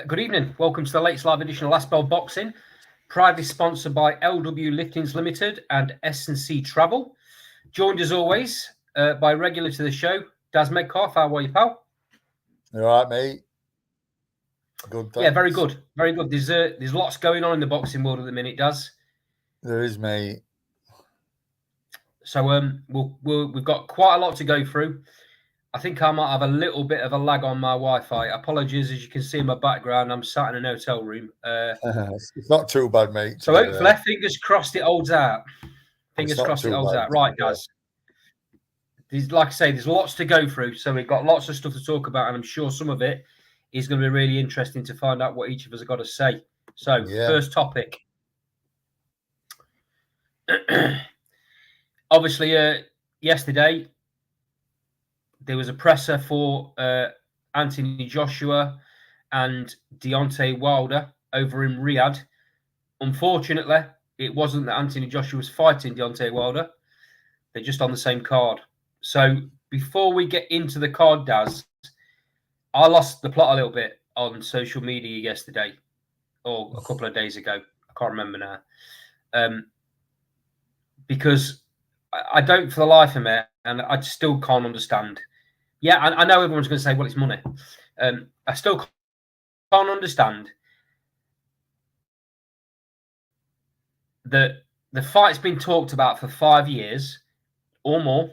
Good evening. Welcome to the latest live edition of Last Bell Boxing, proudly sponsored by LW Liftings Limited and S&C Travel. Joined as always by regular to the show, Daz Medcalf. How are you, pal? You all right, mate? Good, thanks. Yeah, very good. Very good. There's lots going on in the boxing world at the minute, Daz. There is, mate. So we've got quite a lot to go through. I think I might have a little bit of a lag on my Wi-Fi. Apologies, as you can see in my background, I'm sat in an hotel room. It's not too bad, mate. So hopefully, fingers crossed, it holds out. Fingers crossed it holds out. Right, guys. Like I say, there's lots to go through. So we've got lots of stuff to talk about, and I'm sure some of it is going to be really interesting to find out what each of us have got to say. So, First topic. Obviously, yesterday, there was a presser for Anthony Joshua and Deontay Wilder over in Riyadh. Unfortunately, it wasn't that Anthony Joshua was fighting Deontay Wilder. They're just on the same card. So before we get into the card, Daz, I lost the plot a little bit on social media yesterday or a couple of days ago. I can't remember now. Because I don't for the life of me, and I still can't understand. Yeah, I know everyone's going to say, well, it's money. I still can't understand that the fight's been talked about for 5 years or more,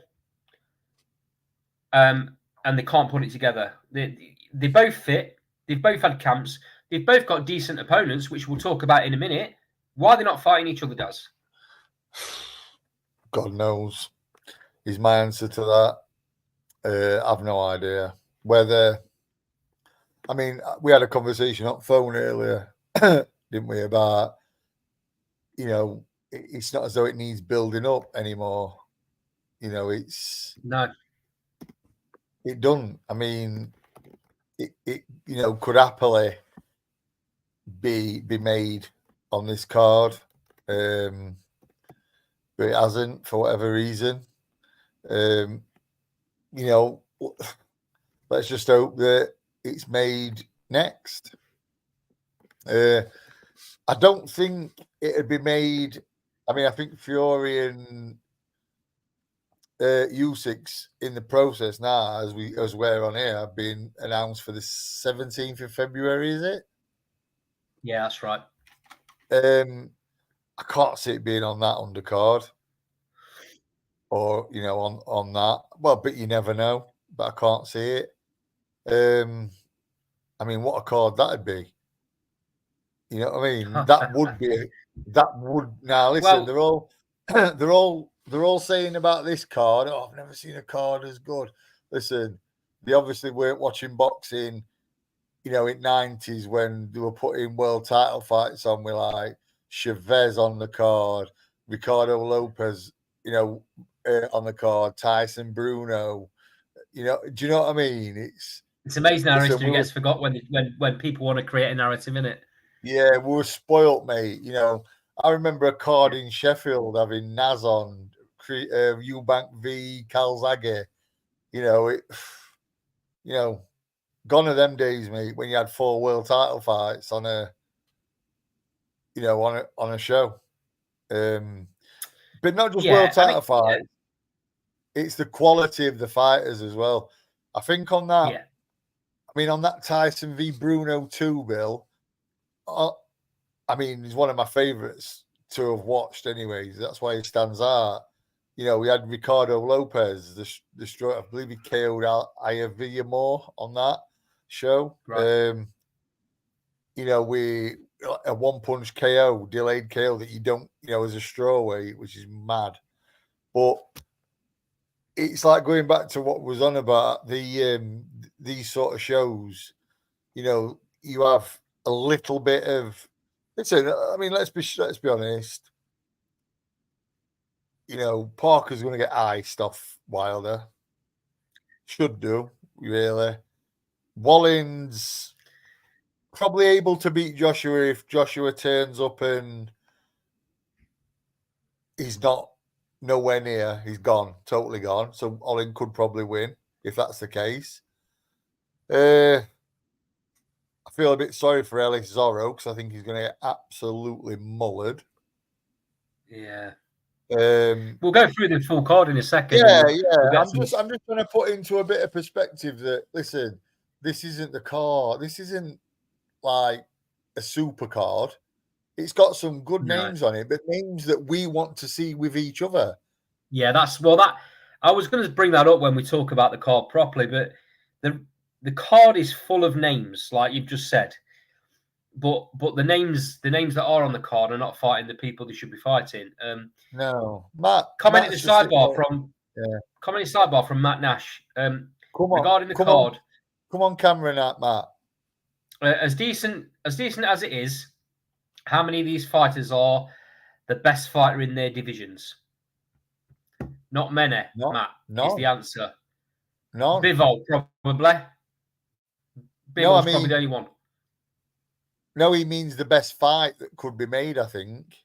and they can't put it together. They both fit. They've both had camps. They've both got decent opponents, which we'll talk about in a minute. Why are they not fighting each other, Daz? God knows is my answer to that. I've no idea. Whether, I mean, we had a conversation on phone earlier, didn't we, about, you know, it's not as though it needs building up anymore. You know, it's... No. It doesn't. I mean, it you know, could happily be made on this card. But it hasn't for whatever reason. You know, let's just hope that it's made next. I don't think it'd be made. I mean, I think Fury and Usyk's in the process now, as we're on here, have been announced for the 17th of February. Is it? Yeah, that's right. I can't see it being on that undercard. Or, you know, on that. Well, but you never know. But I can't see it. I mean, what a card that'd be. You know what I mean? That would be. That would. Now listen, well, they're all saying about this card. Oh, I've never seen a card as good. Listen, they obviously weren't watching boxing, you know, in '90s when they were putting world title fights on with like Chavez on the card, Ricardo Lopez, you know, on the card, Tyson Bruno. You know, do you know what I mean? It's amazing how history gets forgot when people want to create a narrative in it. Yeah, we were spoilt, mate. You know, I remember a card in Sheffield having Naz on, Eubank v Calzaghe. You know, gone are them days, mate, when you had 4 world title fights on a, you know, on a show. But not just world title fights. It's the quality of the fighters as well. I think on that, I mean, on that Tyson v Bruno 2, Bill, I mean, he's one of my favourites to have watched anyways. That's why he stands out. You know, we had Ricardo Lopez, the I believe he KO'd Ayavia Moore on that show. Right. You know, a one-punch KO, delayed KO that you don't, you know, as a strawweight, which is mad. But it's like going back to what was on about these sort of shows. You know, you have a little bit of. Listen, I mean, let's be honest. You know, Parker's going to get iced off Wilder. Should do, really. Wallins probably able to beat Joshua if Joshua turns up and he's not nowhere near. He's gone, totally gone. So Olin could probably win if that's the case. I feel a bit sorry for Ellis Zorro because I think he's going to get absolutely mullered. Yeah. We'll go through the full card in a second. Yeah. I'm just trying to put into a bit of perspective that, listen, this isn't the card. This isn't like a super card. It's got some good names on it, but names that we want to see with each other. Yeah, I was going to bring that up when we talk about the card properly, but the card is full of names, like you've just said. But the names that are on the card are not fighting the people they should be fighting. No, Matt. Commenting sidebar from Matt Nash. Regarding the card. Come on, camera, Matt. As decent as it is, how many of these fighters are the best fighter in their divisions? Not many, Matt. Is the answer. No. Bivol, probably. Bivol's probably the only one. No, he means the best fight that could be made, I think.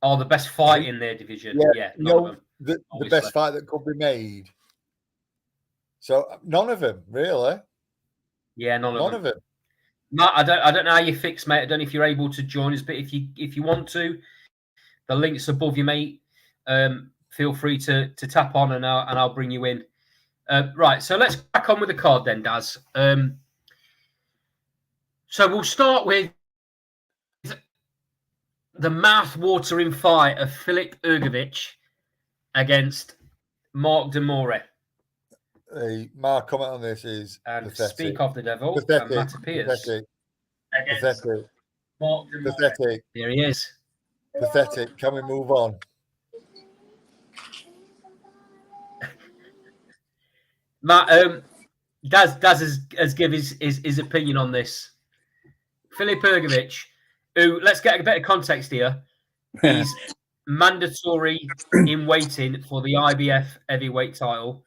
Oh, the best fight in their division. Yeah, none of them. The best fight that could be made. So none of them, really. Yeah, none of them. Matt, I don't know how you fix, mate. I don't know if you're able to join us, but if you want to, the link's above you, mate. Feel free to tap on and I'll bring you in. Right, so let's crack on with the card then, Daz. So we'll start with the mouth-watering fight of Filip Hrgović against Mark de Moraes. My comment on this is pathetic. Speak of the devil. Pathetic. Matt appears. Pathetic. Mark de Moraes. Pathetic. Here he is. Pathetic. Can we move on? Matt, Daz has given his opinion on this. Filip Hrgović, who, let's get a bit of context here, he's mandatory in waiting for the IBF heavyweight title.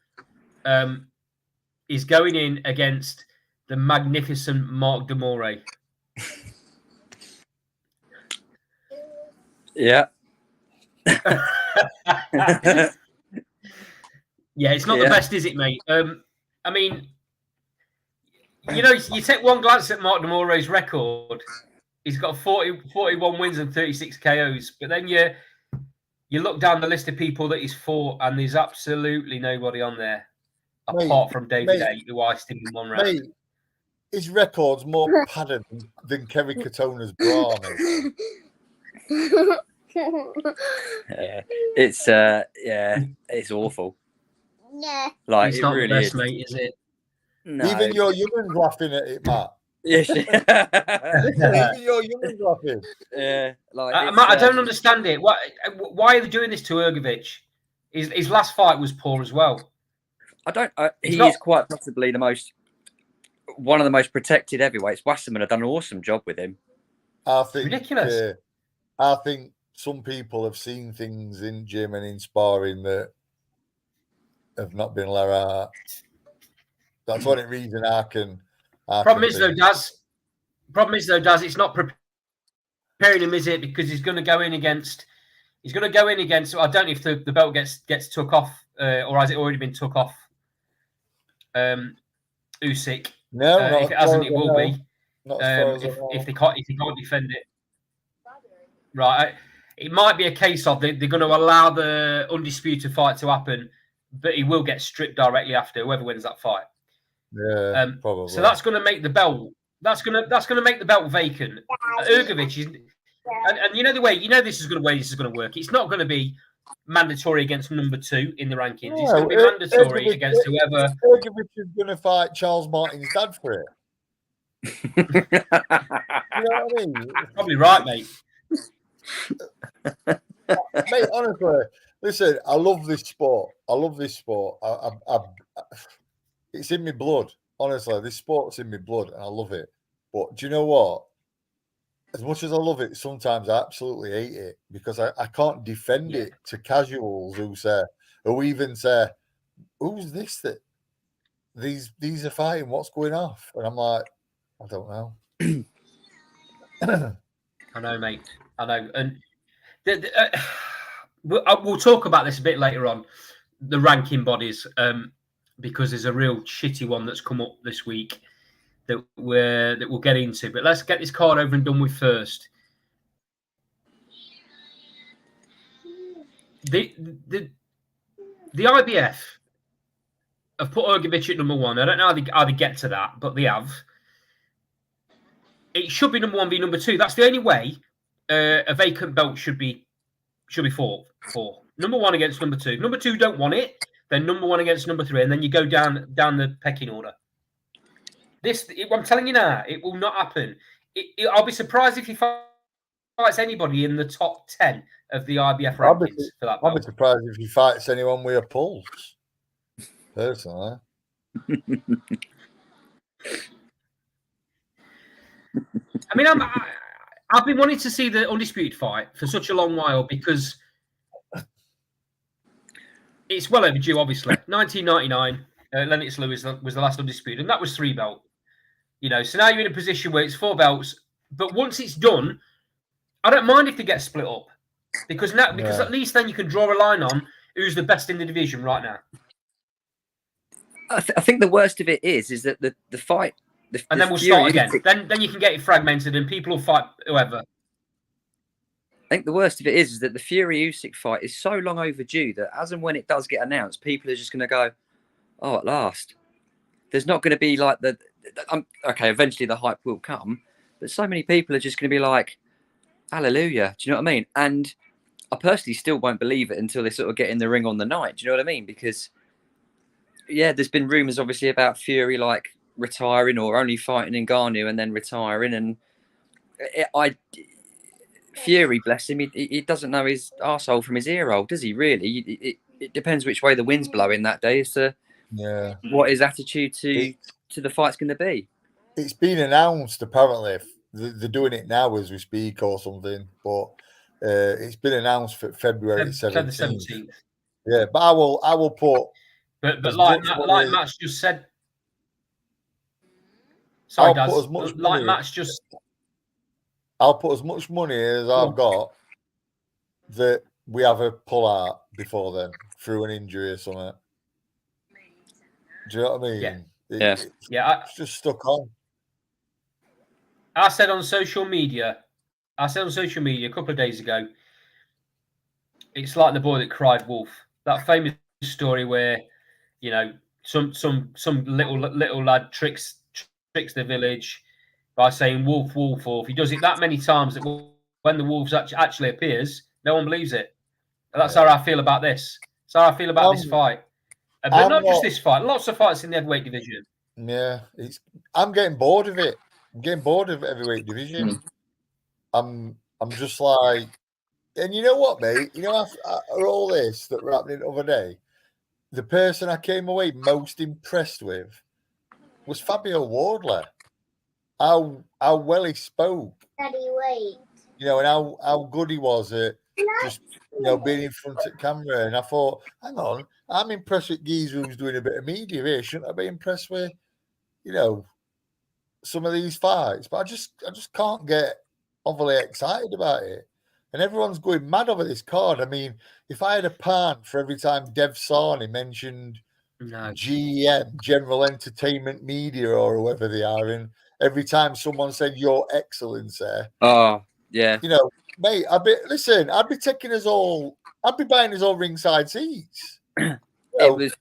Is going in against the magnificent Mark de Moraes. Yeah. Yeah, it's not the best, is it, mate? I mean, you know, you take one glance at Mark de Moraes' record. He's got 41 wins and 36 KOs. But then you look down the list of people that he's fought, and there's absolutely nobody on there apart from David A, who iced him in one round. Mate, his record's more padded than Kerry Katona's bra, mate. It's awful. Yeah. Like, it's it not really the best, is. mate, is it? No. Even your young'un's laughing at it, Matt. Yes. Even your young'un's laughing. Yeah. Like, Matt, I don't understand it. Why are they doing this to Hrgović? His last fight was poor as well. He is quite possibly one of the most protected heavyweights. Wasserman have done an awesome job with him. I think ridiculous. I think some people have seen things in gym and in sparring that have not been let out. That's one reason I can. Problem is though, Daz, it's not preparing him, is it? Because he's going to go in against. I don't know if the belt gets took off, or has it already been took off? Usyk. No, if it hasn't, it will be. If they can't defend it, right? It might be a case of they're going to allow the undisputed fight to happen, but he will get stripped directly after whoever wins that fight. Yeah, probably. So that's going to make the belt. That's going to make the belt vacant. Hrgović is, and you know this is going to work. It's not going to be mandatory against number 2 in the rankings. It's going to be mandatory against whoever. Hrgović is going to fight Charles Martin's dad for it. You know what I mean? Probably right, mate. Mate, honestly, listen, I love this sport. It's in my blood. Honestly, this sport's in my blood and I love it. But do you know what? As much as I love it, sometimes I absolutely hate it because I can't defend it to casuals who even say, who's this that these are fighting? What's going off? And I'm like, I don't know. I know, mate. I know. And we'll talk about this a bit later on, the ranking bodies, because there's a real shitty one that's come up this week. that we'll get into. But let's get this card over and done with first. The IBF have put Hrgović at number 1. I don't know how they get to that, but they have. It should be number 1 v number 2. That's the only way a vacant belt should be fought for. Number 1 against number 2. Number 2 don't want it. Then number 1 against number 3, and then you go down the pecking order. I'm telling you now, it will not happen. I'll be surprised if he fights anybody in the top 10 of the IBF rankings for that belt. I'll be surprised if he fights anyone with a pulse. Personally. I mean, I've been wanting to see the Undisputed fight for such a long while because it's well overdue, obviously. 1999, Lennox Lewis was the last Undisputed, and that was 3 belt. So now you're in a position where it's 4 belts, but once it's done, I don't mind if they get split up because at least then you can draw a line on who's the best in the division right now. I think the worst of it is that the fight, and then we'll start again. Then you can get it fragmented, and people will fight whoever. I think the worst of it is that the Fury Usyk fight is so long overdue that as and when it does get announced, people are just going to go, "Oh, at last." There's not going to be like okay. Eventually, the hype will come, but so many people are just going to be like, "Hallelujah!" Do you know what I mean? And I personally still won't believe it until they sort of get in the ring on the night. Do you know what I mean? Because there's been rumours obviously about Fury like retiring or only fighting in Ngannou and then retiring, and Fury, bless him, he doesn't know his arsehole from his ear hole, does he really? It depends which way the wind's blowing that day as to what his attitude to the fight's going to be. It's been announced, apparently. They're doing it now as we speak or something, but it's been announced for February 17th. Yeah, but I will put... But like Matt's just said... Sorry, Daz. I'll put as much money as I've got that we have a pull-out before then through an injury or something. Do you know what I mean? It's just stuck on. I said on social media a couple of days ago, it's like the boy that cried wolf. That famous story where, some little lad tricks the village by saying wolf, wolf, wolf. He does it that many times that when the wolf actually appears, no one believes it. And that's how I feel about this. That's how I feel about this fight. But not just this fight. Lots of fights in the heavyweight division. Yeah, I'm getting bored of it. I'm getting bored of heavyweight division. I'm just like, and you know what, mate? After all this that were happening the other day, the person I came away most impressed with was Fabio Wardley. How well he spoke. Daddy, wait. And how good he was at just being in front of camera. And I thought, hang on, I'm impressed with Geezer who's doing a bit of media here. Shouldn't I be impressed with, some of these fights? But I just can't get overly excited about it. And everyone's going mad over this card. I mean, if I had a pan for every time Dev Sarni mentioned GEM, General Entertainment Media, or whoever they are, and every time someone said Your Excellency. Oh, yeah. Mate, I'd be taking us all, I'd be buying us all ringside seats. Honestly,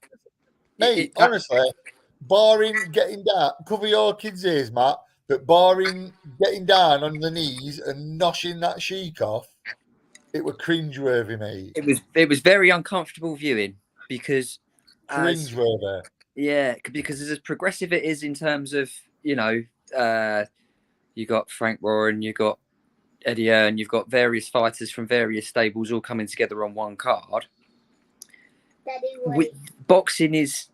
barring getting down, cover your kids' ears, Matt, but barring getting down on the knees and noshing that sheik off, it was cringeworthy, mate. It was very uncomfortable viewing because cringeworthy. Because as progressive it is in terms of, you got Frank Warren, you got Eddie Hearn, you've got various fighters from various stables all coming together on one card. Boxing is...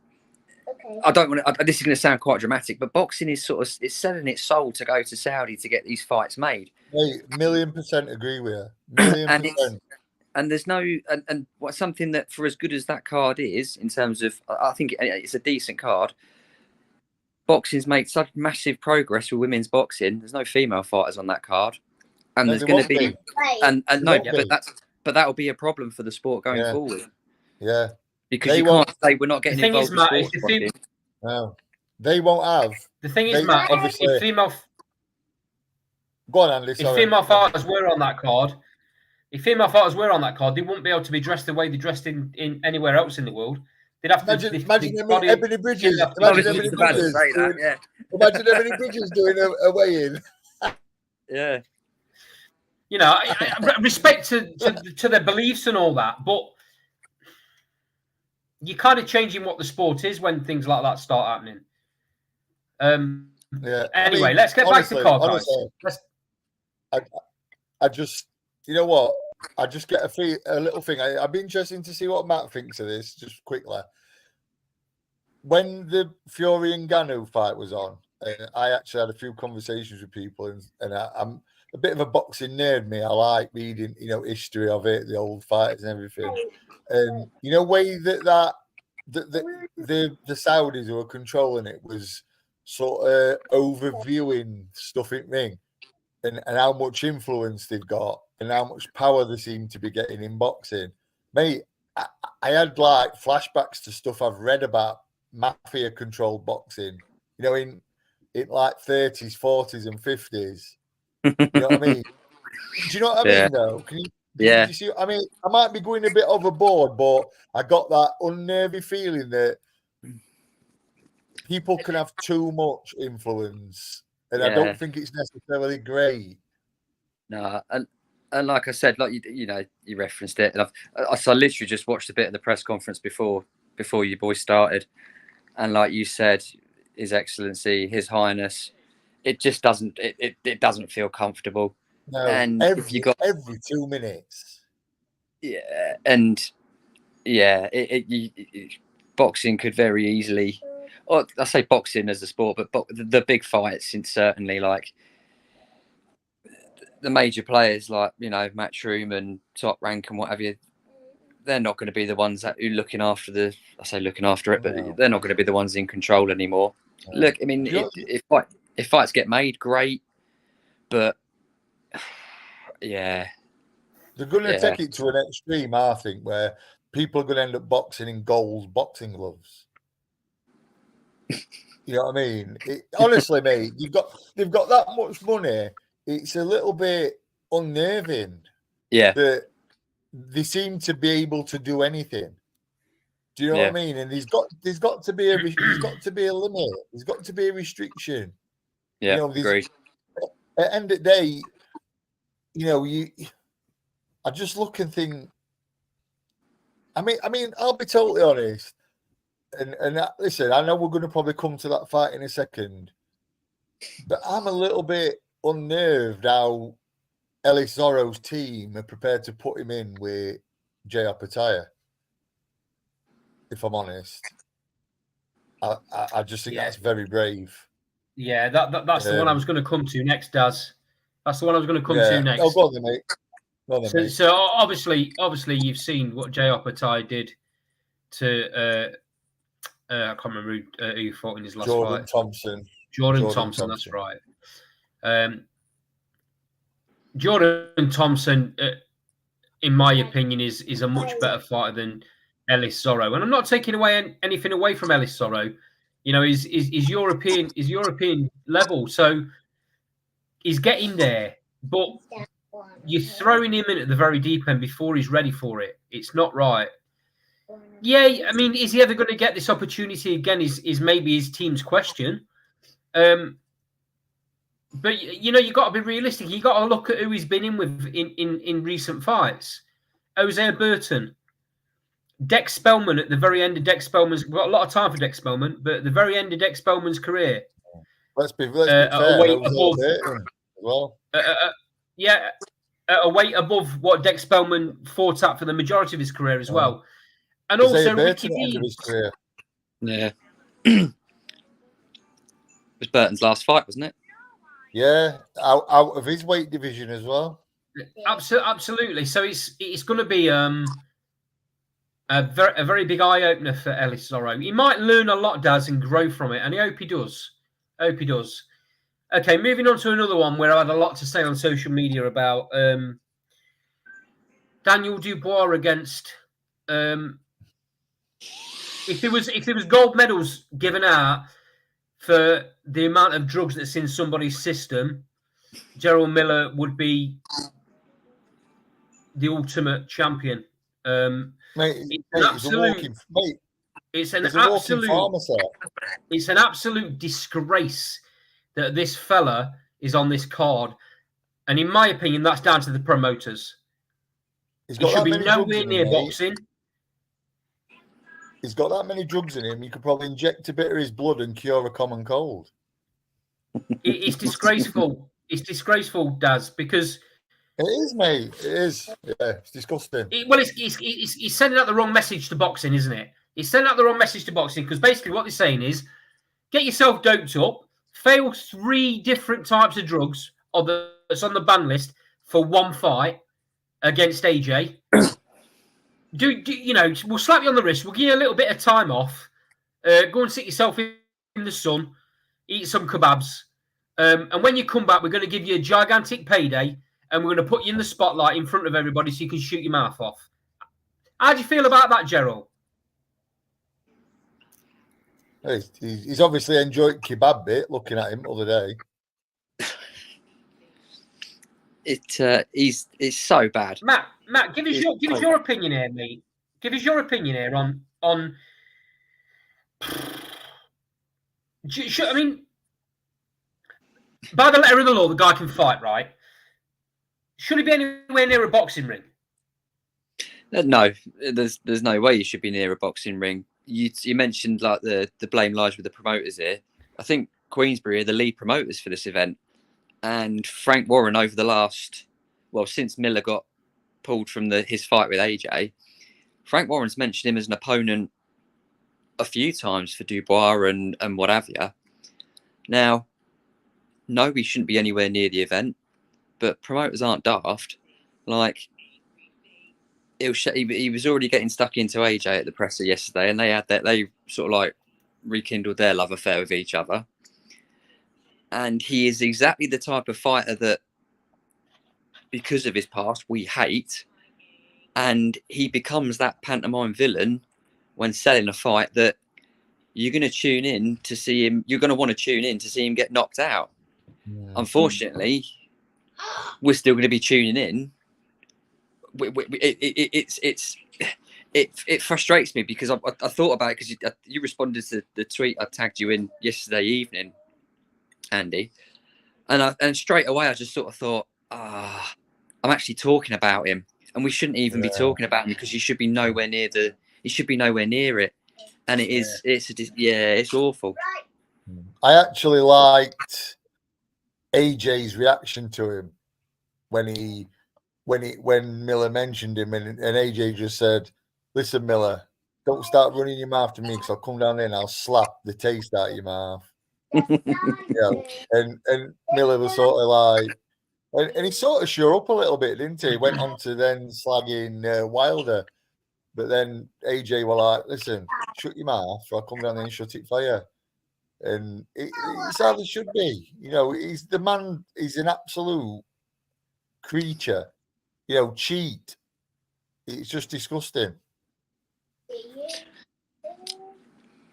Okay. I don't want to... This is going to sound quite dramatic, but boxing is it's selling its soul to go to Saudi to get these fights made. Hey, 1,000,000% agree with you. 1,000,000%. And there's no... And something that, for as good as that card is, in terms of... I think it's a decent card. Boxing's made such massive progress with women's boxing. There's no female fighters on that card. And there's going to be... But that'll be a problem for the sport going forward. Yeah. Because you can't say we're not getting involved in sports. No. they won't have. The thing is, Matt, if female go on, Andy. If female fighters were on that card, they wouldn't be able to be dressed the way they're dressed in anywhere else in the world. They'd have imagine Ebony Bridges. Imagine Ebony Bridges doing a weigh-in. Yeah. You know, respect to their beliefs and all that, but you're kind of changing what the sport is when things like that start happening. Yeah. Anyway, let's get back to card, guys. I just, you know what? I just get a little thing. I'd be interested to see what Matt thinks of this, just quickly. When the Fury and Ngannou fight was on, I actually had a few conversations with people, and I'm a bit of a boxing nerd. Me, I like reading, history of it, the old fighters and everything. And way that the Saudis who were controlling it was sort of overviewing stuff in ring, and how much influence they've got and how much power they seem to be getting in boxing. Mate, I had like flashbacks to stuff I've read about mafia controlled boxing, in like 30s, 40s, and 50s. You know what I mean? Do you know what I mean, though? Can you see? I mean, I might be going a bit overboard, but I got that unnervy feeling that people can have too much influence, and I don't think it's necessarily great. No, and like I said, like you referenced it, and I literally just watched a bit of the press conference before you boys started, and like you said, His Excellency, His Highness, it just doesn't it doesn't feel comfortable. No, and every 2 minutes. Yeah, and yeah, boxing could very easily, or I say boxing as a sport, but the big fights, certainly like the major players like Matchroom and Top Rank and what have you, they're not going to be the ones that are looking after it, but they're not going to be the ones in control anymore. Look, I mean, if fights get made, great, but yeah, they're going to take it to an extreme, I think, where people are going to end up boxing in gold boxing gloves. You know what I mean? Honestly, mate, they've got that much money. It's a little bit unnerving. Yeah, that they seem to be able to do anything. Do you know what I mean? And there's got to be a limit. There's got to be a restriction. Yeah, agree. At the end of the day, I just look and think. I mean, I'll be totally honest. And listen, I know we're going to probably come to that fight in a second, but I'm a little bit unnerved how Ellis Zorro's team are prepared to put him in with Jai Opetaia. If I'm honest, I just think that's very brave. Yeah, that's the one I was going to come to next, Daz. That's the one I was going to come to next. Oh, go on then, mate. Mate. So obviously, you've seen what Jai Opetaia did to I can't remember who fought in his last fight. Jordan Thompson. That's right. Jordan Thompson, in my opinion, is a much better fighter than Ellis Zorro, and I'm not taking anything away from Ellis Zorro. He's European level, so he's getting there. But you're throwing him in at the very deep end before he's ready for it. It's not right. Yeah, I mean, is he ever going to get this opportunity again? Is maybe his team's question. But you got to be realistic. You got to look at who he's been in with in recent fights. Hosea Burton, Dex Spellman at the very end of Dex Spellman's. We've got a lot of time for Dex Spellman, but at the very end of Dex Spellman's career, let's be fair. A weight above what Dex Spellman fought at for the majority of his career as well, and also Ricky Dean. Yeah, it was Burton's last fight, wasn't it? Yeah, out of his weight division as well. Absolutely. So it's going to be a very big eye opener for Ellis Zorro. He might learn a lot, Daz, and grow from it, and I hope he does. Okay, moving on to another one where I had a lot to say on social media about Daniel Dubois against. If there was gold medals given out for the amount of drugs that's in somebody's system, Gerald Miller would be the ultimate champion. Mate, he's a walking pharmacy. It's an absolute disgrace that this fella is on this card. And in my opinion, that's down to the promoters. He should be nowhere near boxing. He's got that many drugs in him, you could probably inject a bit of his blood and cure a common cold. It's disgraceful. It's disgraceful, Daz, because... It is, mate. It is. Yeah, it's disgusting. He's sending out the wrong message to boxing, isn't it? He's sending out the wrong message to boxing because basically what they're saying is get yourself doped up, fail 3 different types of drugs that's on the ban list for one fight against AJ. We'll slap you on the wrist. We'll give you a little bit of time off. Go and sit yourself in the sun, eat some kebabs. And when you come back, we're going to give you a gigantic payday and we're going to put you in the spotlight in front of everybody so you can shoot your mouth off. How do you feel about that, Gerald? He's obviously enjoyed kebab bit, looking at him the other day. It's so bad. Matt, give us your opinion here, mate. Give us your opinion here on. I mean, by the letter of the law, the guy can fight, right? Should he be anywhere near a boxing ring? No, there's no way you should be near a boxing ring. You mentioned like the blame lies with the promoters here. I think Queensbury are the lead promoters for this event, and Frank Warren over the last, since Miller got pulled from his fight with AJ, Frank Warren's mentioned him as an opponent a few times for Dubois and what have you. Now, no, we shouldn't be anywhere near the event, but promoters aren't daft. Like, he was already getting stuck into AJ at the presser yesterday, and they sort of like rekindled their love affair with each other. And he is exactly the type of fighter that, because of his past, we hate. And he becomes that pantomime villain when selling a fight that you're going to tune in to see him. You're going to want to tune in to see him get knocked out. Yeah. Unfortunately, we're still going to be tuning in. It frustrates me because I thought about it because you responded to the tweet I tagged you in yesterday evening, Andy, and straight away I just sort of thought, I'm actually talking about him, and we shouldn't even be talking about him because he should be nowhere near it, and it's awful. I actually liked AJ's reaction to him when Miller mentioned him, and AJ just said, "Listen, Miller, don't start running your mouth to me because I'll come down there and I'll slap the taste out of your mouth." And Miller was sort of like, and he sort of shore up a little bit, didn't he? Went on to then slagging Wilder, but then AJ were like, "Listen, shut your mouth, or I'll come down there and shut it for you." And it's how it should be. He's the man. He's an absolute creature. Cheat. It's just disgusting.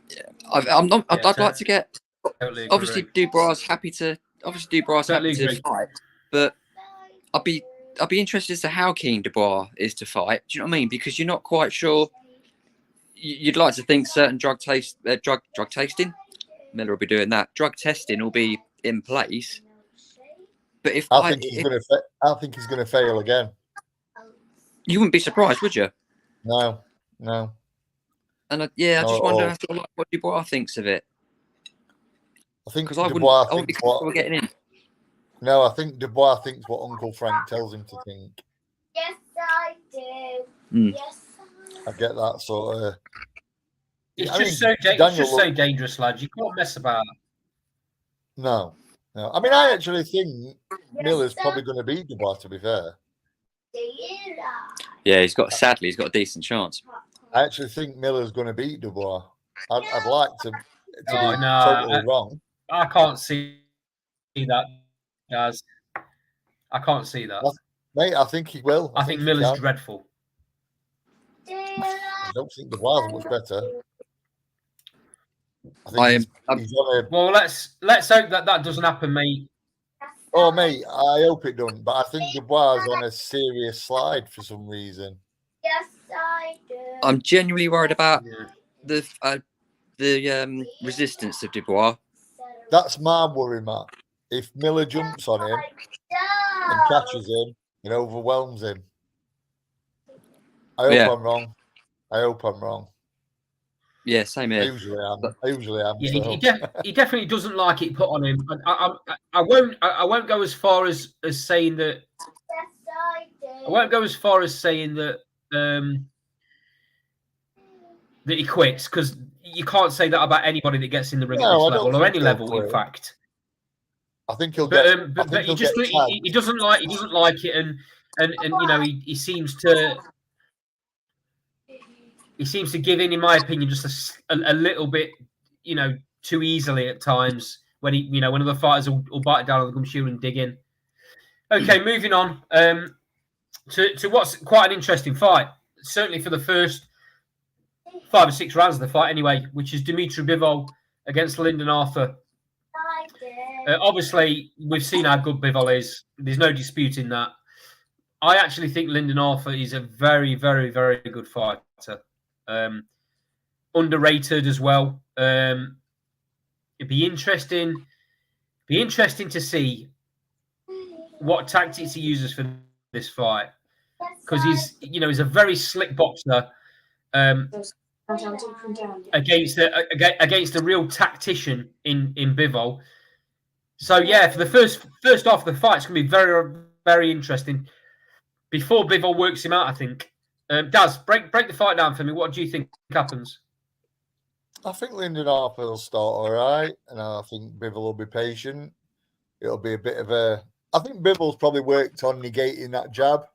Yeah, I'd like to get. Totally obviously, Dubois happy to fight, but I'd be interested as to how keen Dubois is to fight. Do you know what I mean? Because you're not quite sure. You'd like to think certain drug tasting. Miller will be doing that. Drug testing will be in place. But I think he's going to fail again. You wouldn't be surprised, would you? No. And I just wonder what Dubois thinks of it. I think because I wouldn't be comfortable getting in. No, I think Dubois thinks what Uncle Frank tells him to think. Yes, I do. Yes, I get that sort of. It's just so dangerous, lads. You can't mess about. No. I mean, I actually think Miller's probably going to beat Dubois, to be fair. Yeah, he's got a decent chance. I actually think Miller's going to beat Dubois. I'd like to be totally wrong. I can't see that, guys. I can't see that. Mate, I think he will. I think Miller's dreadful. I don't think Dubois is much better. I think he's on a... Well, let's hope that doesn't happen, mate. Oh, mate, I hope it doesn't. But I think Dubois is on a serious slide for some reason. Yes, I do. I'm genuinely worried about the resistance of Dubois. That's my worry, Matt. If Miller jumps on him and catches him and overwhelms him, I hope I'm wrong. Yeah, same here. I usually am. Yeah, he definitely doesn't like it put on him. I won't go as far as saying that. Yes, I do. I won't go as far as saying that that he quits, because you can't say that about anybody that gets in the ring at this level, or any level, in fact. I think he'll get. But he doesn't like it, and you know, he seems to. He seems to give in my opinion, just a little bit, you know, too easily at times when when other fighters will bite down on the gumshoe and dig in. Okay, moving on to what's quite an interesting fight, certainly for the first 5 or 6 rounds of the fight anyway, which is Dimitri Bivol against Lyndon Arthur. Obviously, we've seen how good Bivol is. There's no disputing that. I actually think Lyndon Arthur is a very, very, very good fighter. Underrated as well. It'd be interesting to see what tactics he uses for this fight, because he's a very slick boxer against a real tactician in Bivol. So yeah, for the first half of the fight, it's going to be very, very interesting. Before Bivol works him out, I think. Daz, break the fight down for me. What do you think happens? I think Lyndon Arthur will start all right, and I think Bivol will be patient. It'll be a bit of a... I think Bivol's probably worked on negating that jab,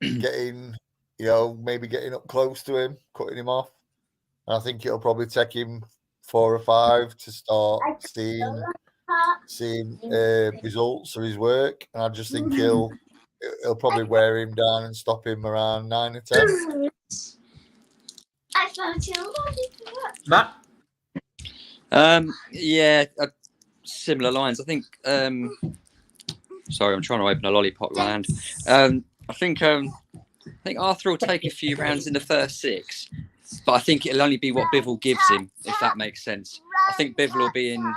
getting up close to him, cutting him off. And I think it'll probably take him 4 or 5 to start seeing results of his work. And I just think he'll probably wear him down and stop him around 9 or 10. I found you. Matt? Similar lines. I think. Sorry, I'm trying to open a lollipop with my hand. I think Arthur will take a few rounds in the first 6, but I think it'll only be what Bivol gives him, if that makes sense. I think Bivol will be in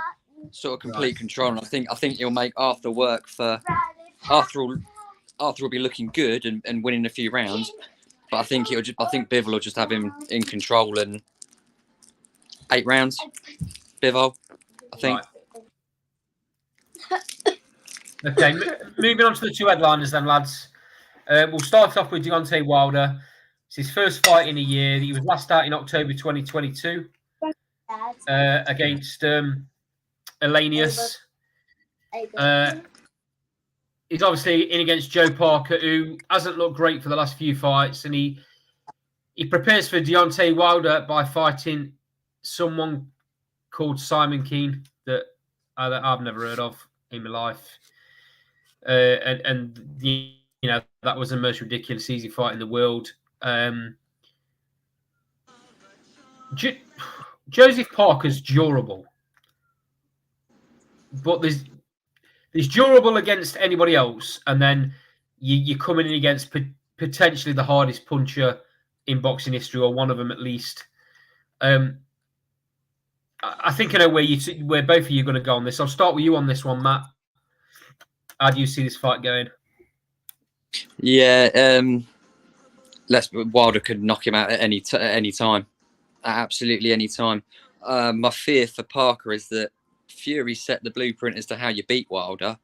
sort of complete control, and I think he'll make Arthur work for Arthur will be looking good and winning a few rounds, but I think Bivol will just have him in control and 8 rounds. Bivol, I think. Right. Okay, moving on to the 2 headliners then, lads. We'll start off with Deontay Wilder. It's his first fight in a year. He was last out in October 2022 against Elenius. He's obviously in against Joe Parker, who hasn't looked great for the last few fights, and he prepares for Deontay Wilder by fighting someone called Simon Keane that I've never heard of in my life, and that was the most ridiculous easy fight in the world. Joseph Parker's durable, but there's durable against anybody else, and then you're coming in against potentially the hardest puncher in boxing history, or one of them at least. I think I know where both of you are going to go on this. I'll start with you on this one, Matt. How do you see this fight going? Yeah, Wilder could knock him out at any time, at absolutely any time. My fear for Parker is that Fury set the blueprint as to how you beat Wilder,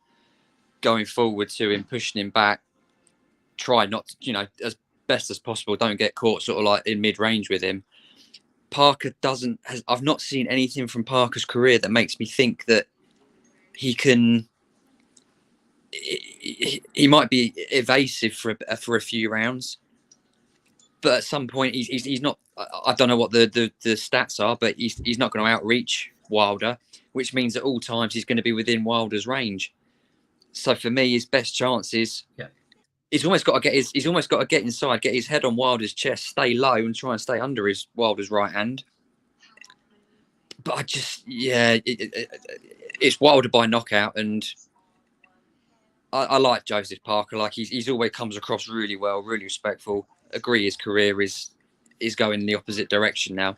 going forward to him, pushing him back, try not to, as best as possible, don't get caught sort of like in mid-range with him. Parker I've not seen anything from Parker's career that makes me think that he might be evasive for a few rounds, but at some point he's not. I don't know what the stats are, but he's not going to outreach Wilder, which means at all times he's going to be within Wilder's range. So for me, his best chance is he's almost got to get inside, get his head on Wilder's chest, stay low, and try and stay under Wilder's right hand. but I just, it's Wilder by knockout, and I like Joseph Parker. Like he's always comes across really well, really respectful. Agree, his career is going in the opposite direction now.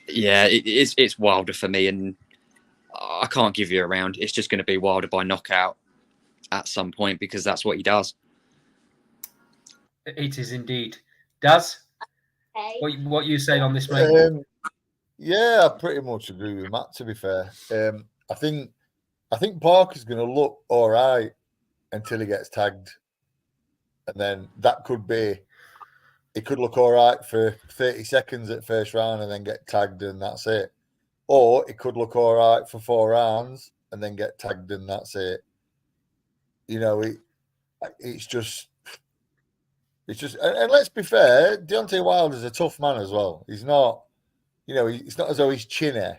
Yeah, it's Wilder for me, and I can't give you a round. It's just going to be Wilder by knockout at some point because that's what he does. It is indeed. Daz, Okay. what you saying on this, mate? Yeah, I pretty much agree with Matt. To be fair, I think Parker's going to look all right until he gets tagged, and then that could be. It could look all right for 30 seconds at first round and then get tagged and that's it. Or it could look all right for 4 rounds and then get tagged and that's it. You know, it's just, and let's be fair, Deontay Wilder's a tough man as well. He's not, you know, it's not as though he's chinny.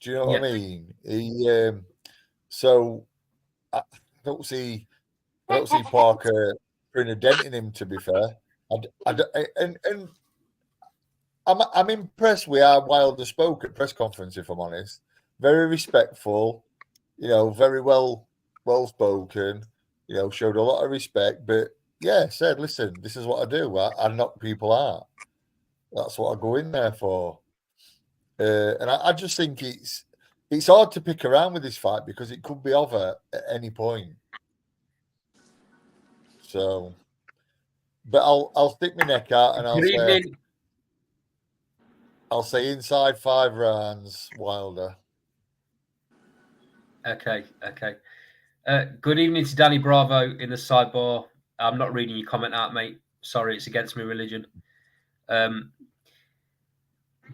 Do you know what I mean? So I don't see Parker putting a dent in him, to be fair. And I'm impressed with how Wilder spoke at press conference, if I'm honest. Very respectful, you know, very well spoken, you know, showed a lot of respect, but yeah, said, listen, this is what I do. I knock people out. That's what I go in there for. And I just think it's hard to pick around with this fight because it could be over at any point. So, but I'll stick my neck out and I'll say inside 5 rounds, Wilder. Okay. Good evening to Danny Bravo in the sidebar. I'm not reading your comment out, mate. Sorry, it's against my religion. But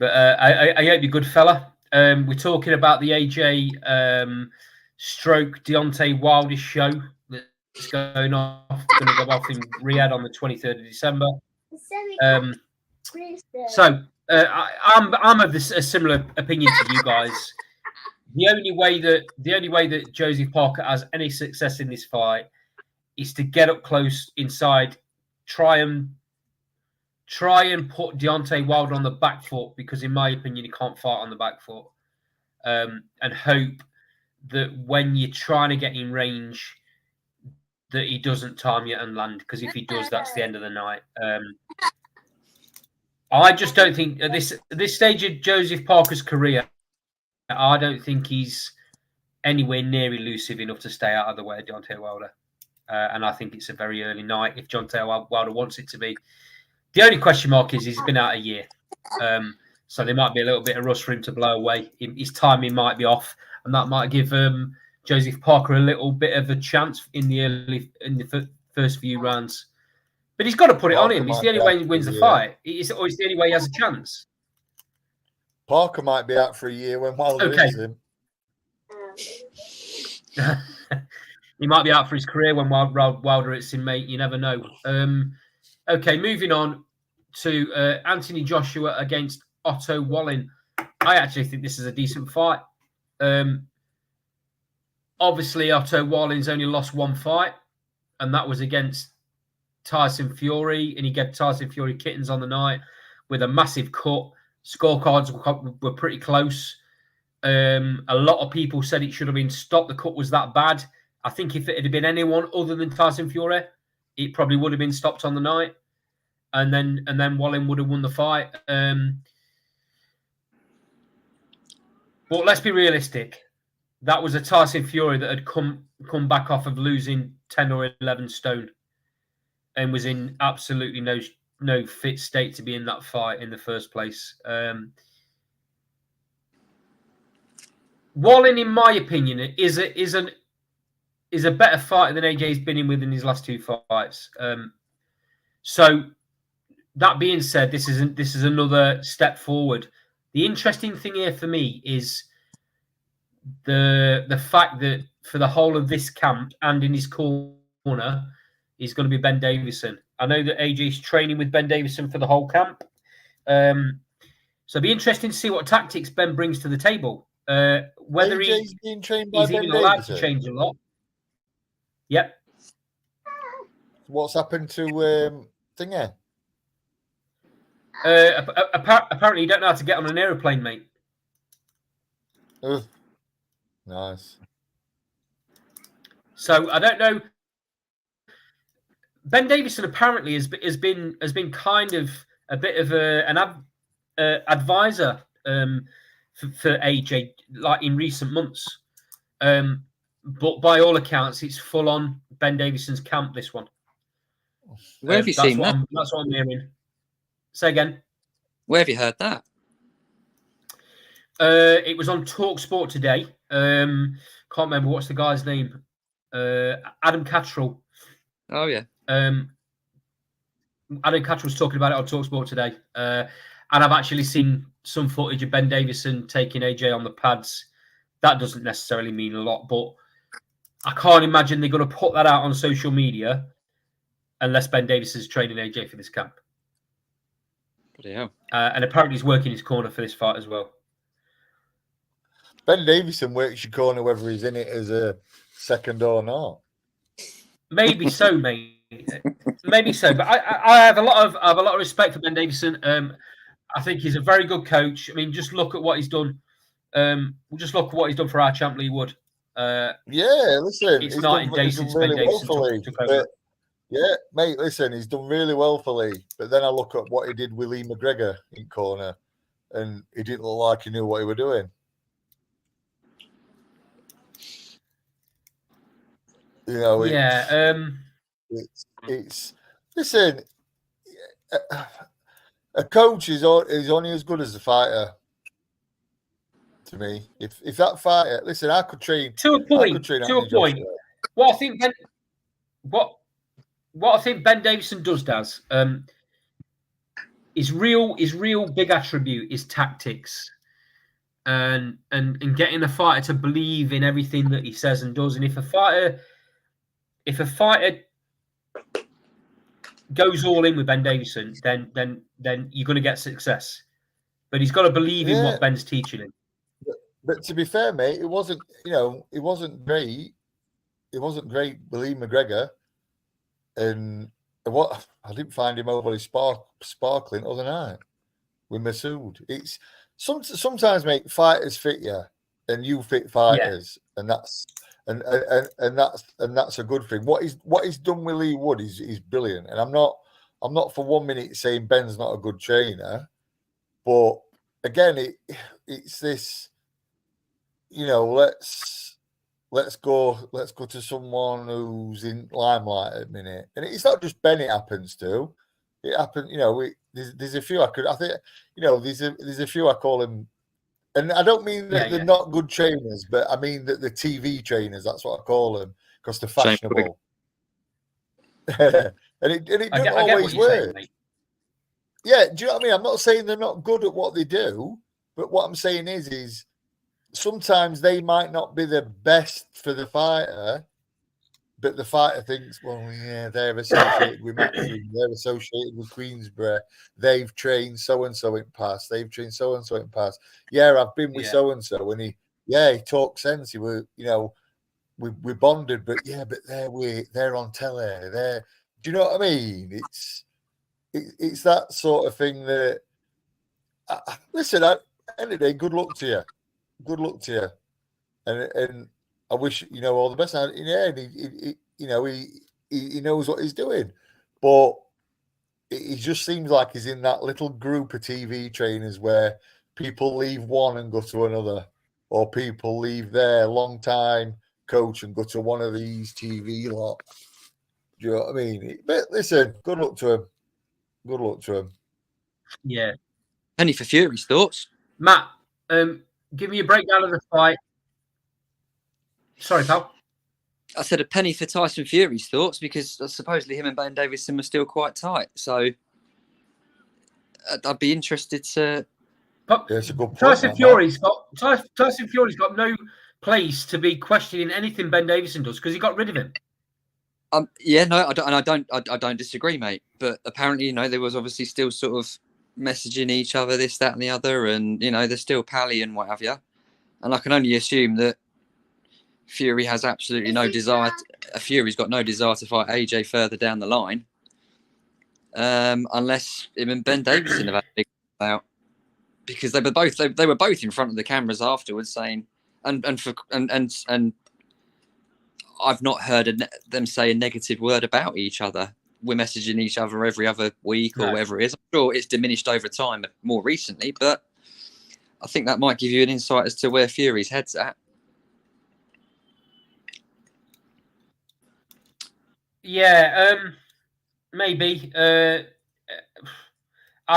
I hope you're good, fella. We're talking about the AJ stroke Deontay Wilder show that's going to go off in Riyadh on the 23rd of December. So I'm of a similar opinion to you guys. The only way that Joseph Parker has any success in this fight is to get up close inside, try and put Deontay Wilder on the back foot, because in my opinion he can't fight on the back foot, and hope that when you're trying to get in range that he doesn't time you and land, because if he does, that's the end of the night. I just don't think at this stage of Joseph Parker's career, I don't think he's anywhere near elusive enough to stay out of the way of Deontay Wilder. And I think it's a very early night if Deontay Wilder wants it to be. The only question mark is he's been out a year. So there might be a little bit of rust for him to blow away. His timing might be off, and that might give Joseph Parker a little bit of a chance in the first few rounds. But he's got to put it on him. It's the only way he wins the fight. It's the only way he has a chance. Parker might be out for a year when Wilder hits him. He might be out for his career when Wilder hits him, mate. You never know. Okay, moving on to Anthony Joshua against Otto Wallin. I actually think this is a decent fight. Obviously, Otto Wallin's only lost one fight, and that was against Tyson Fury, and he gave Tyson Fury kittens on the night with a massive cut. Scorecards were pretty close. A lot of people said it should have been stopped. The cut was that bad. I think if it had been anyone other than Tyson Fury, it probably would have been stopped on the night, and then Wallin would have won the fight. But let's be realistic. That was a Tyson Fury that had come back off of losing 10 or 11 stone, and was in absolutely no fit state to be in that fight in the first place. Wallin, in my opinion, is a better fighter than AJ's been in his last 2 fights. So that being said, this is another step forward. The interesting thing here for me is the fact that for the whole of this camp and in his corner is going to be Ben Davison. I know that AJ's training with Ben Davison for the whole camp. So it'll be interesting to see what tactics Ben brings to the table. Whether AJ's being trained by he's Ben even allowed Davison. to change a lot. Yep. What's happened to Thinger? Apparently, you don't know how to get on an aeroplane, mate. Ugh. Nice. So I don't know. Ben Davison apparently has been kind of a bit of an advisor for AJ, like in recent months. But by all accounts, it's full on Ben Davison's camp. This one. Where have you seen that? That's what I'm hearing. Say again. Where have you heard that? It was on TalkSport today. Can't remember what's the guy's name. Adam Cattrall. Oh yeah. Adam Cattrall was talking about it on TalkSport today, and I've actually seen some footage of Ben Davison taking AJ on the pads. That doesn't necessarily mean a lot, but I can't imagine they're going to put that out on social media unless Ben Davis is training AJ for this camp. Yeah. And apparently he's working his corner for this fight as well. Ben Davison works your corner whether he's in it as a second or not. Maybe so, mate. Maybe so. But I have a lot of respect for Ben Davison. I think he's a very good coach. I mean, just look at what he's done. Just look at what he's done for our champ Lee Wood. Yeah, listen, it's not in days since Ben Davison took over. Yeah, mate, listen, he's done really well for Lee. But then I look at what he did with Lee McGregor in corner, and he didn't look like he knew what he was doing. You know, it's listen. A coach is only as good as the fighter. To me, if that fighter, listen, I could train to a point. What I think Ben Davison does his real big attribute is tactics, and getting a fighter to believe in everything that he says and does. And if a fighter goes all in with Ben Davison, then you're going to get success. But he's got to believe in what Ben's teaching him. But to be fair, mate, it wasn't great. It wasn't great with Lee McGregor. And what I didn't find him overly sparkling other night with Masood. It's sometimes, mate, fighters fit you and you fit fighters, and that's a good thing. What he's done with Lee Wood is brilliant. And I'm not for 1 minute saying Ben's not a good trainer, but again, it's this. You know, let's go to someone who's in limelight at the minute, and it's not just Ben. It happens to. It happened. You know, there's a few I think. You know, there's a few I call him, and I don't mean that they're not good trainers, but I mean that the TV trainers. That's what I call them because they're fashionable. and it doesn't always work. Yeah, do you know what I mean? I'm not saying they're not good at what they do, but what I'm saying is sometimes they might not be the best for the fighter, but the fighter thinks, well, yeah, they're associated with Maxim, they're associated with Queensborough, they've trained so-and-so in past, they've trained so-and-so in past. Yeah, I've been with so-and-so, and he talked sense. He was, you know, we bonded, but they're on telly. Do you know what I mean? It's that sort of thing that, listen, at the end of the day, good luck to you. Good luck to you, and I wish all the best. And he knows what he's doing, but it just seems like he's in that little group of TV trainers where people leave one and go to another, or people leave their long time coach and go to one of these TV lot. Do you know what I mean? But listen, good luck to him. Good luck to him. Yeah. Penny for Fury's thoughts, Matt. Give me a breakdown of the fight. Sorry, pal. I said a penny for Tyson Fury's thoughts because supposedly him and Ben Davison were still quite tight. So I'd be interested to. It's a good point. Tyson Fury's got no place to be questioning anything Ben Davison does because he got rid of him. I don't disagree, mate. But apparently, there was obviously still sort of messaging each other, this, that, and the other, and they're still pally and what have you. And I can only assume that Fury has absolutely no desire. Fury's got no desire to fight AJ further down the line. unless him and Ben Davison have had a big out, because they were both in front of the cameras afterwards saying, and I've not heard them say a negative word about each other. We're messaging each other every other week or whatever it is. I'm sure it's diminished over time more recently, but I think that might give you an insight as to where Fury's head's at. Yeah, maybe. I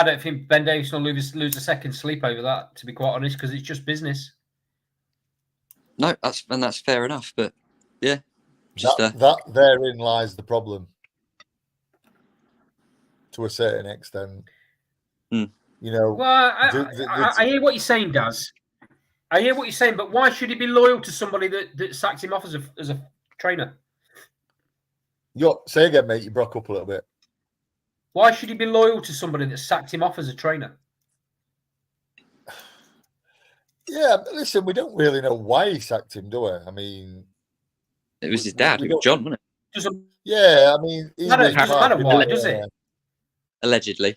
don't think Ben Davison will lose a second sleep over that, to be quite honest, because it's just business. No, that's fair enough, but yeah, that therein lies the problem. To a certain extent, you know. Well, I hear what you're saying, Daz. I hear what you're saying, but why should he be loyal to somebody that sacked him off as a trainer? Say again, mate. You broke up a little bit. Why should he be loyal to somebody that sacked him off as a trainer? Yeah, listen, we don't really know why he sacked him, do we? I mean, it was his dad, John, wasn't it? Yeah, I mean, doesn't matter why, does it? Allegedly.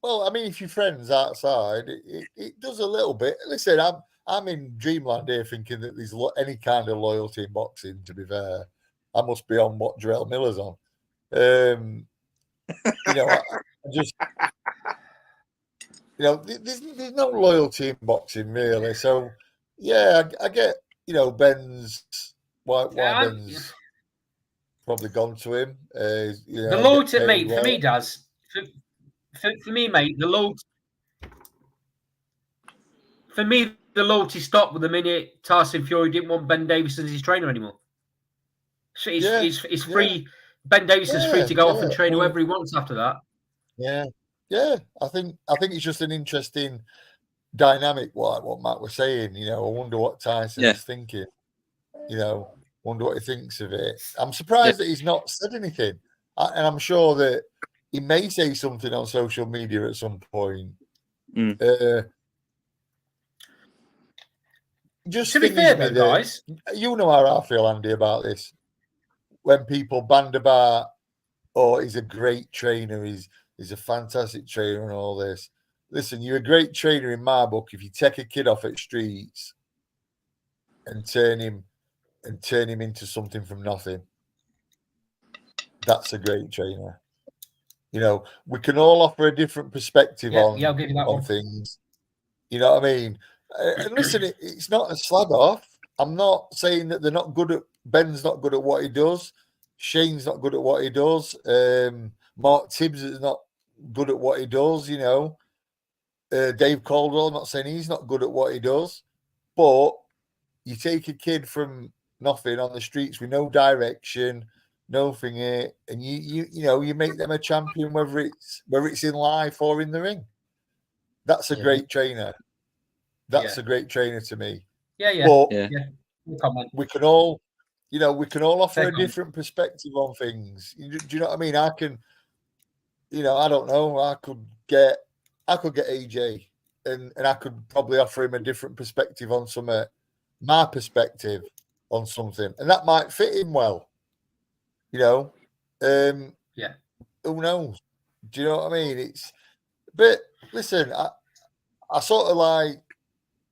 Well, I mean, if you're friends outside, it does a little bit. Listen, I'm in dreamland here thinking that there's any kind of loyalty in boxing. To be fair, I must be on what Jarrell Miller's on. You know, I just, you know, there's no loyalty in boxing really. So yeah, I get, you know, Ben's why Ben's probably gone to him. You know, the loyalty, mate, for me, Daz. For me, mate, the loyalty. For me, the loyalty stopped with the minute Tyson Fury didn't want Ben Davison as his trainer anymore. So it's free. Ben Davison's free to go off and train whoever he wants after that. Yeah. I think it's just an interesting dynamic. What Matt was saying. You know, I wonder what Tyson is thinking. You know, wonder what he thinks of it. I'm surprised that he's not said anything, and I'm sure that he may say something on social media at some point. Just to be fair, though, guys, you know how I feel, Andy, about this. When people band about, oh, he's a great trainer, he's a fantastic trainer, and all this. Listen, you're a great trainer in my book if you take a kid off at streets and turn him into something from nothing. That's a great trainer. You know, we can all offer a different perspective on things. You know what I mean? And listen, it's not a slag off. I'm not saying that they're not good at. Ben's not good at what he does. Shane's not good at what he does. Mark Tibbs is not good at what he does. You know, Dave Caldwell. I'm not saying he's not good at what he does, but you take a kid from nothing on the streets with no direction, no thingy, and you make them a champion, whether it's in life or in the ring. That's a great trainer. That's a great trainer to me. But we can all, offer a different perspective on things. Do you know what I mean? I can, I don't know. I could get AJ, and I could probably offer him a different perspective on my perspective on something, and that might fit him well. Who knows? Do you know what I mean? But listen, I sort of like,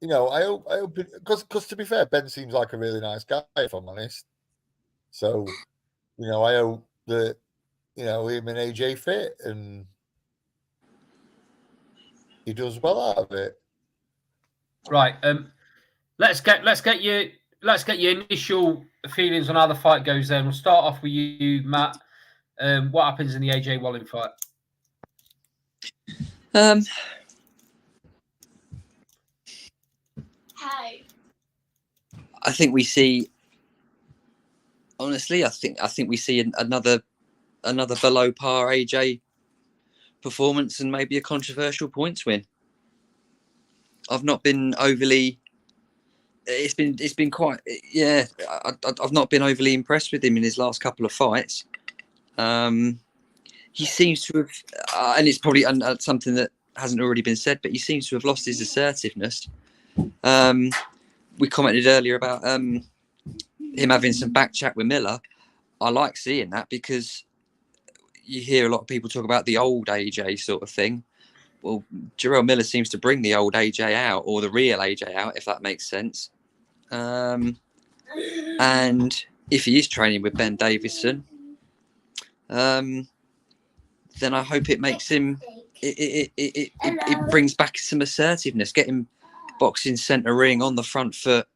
I hope because to be fair, Ben seems like a really nice guy, if I'm honest. So, I hope that, him and AJ fit and he does well out of it. Right. Let's get your initial feelings on how the fight goes. Then we'll start off with you, Matt. What happens in the AJ Wallin fight? I think we see. Honestly, I think we see another below par AJ performance and maybe a controversial points win. I've not been overly. It's been quite. Yeah, I've not been overly impressed with him in his last couple of fights. He seems to have, and it's probably something that hasn't already been said, but he seems to have lost his assertiveness. We commented earlier about him having some back chat with Miller. I like seeing that because, you hear a lot of people talk about the old AJ sort of thing. Well, Jarrell Miller seems to bring the old AJ out, or the real AJ out, if that makes sense. And if he is training with Ben Davison, then I hope it makes him. It brings back some assertiveness. Get him boxing centre ring on the front foot.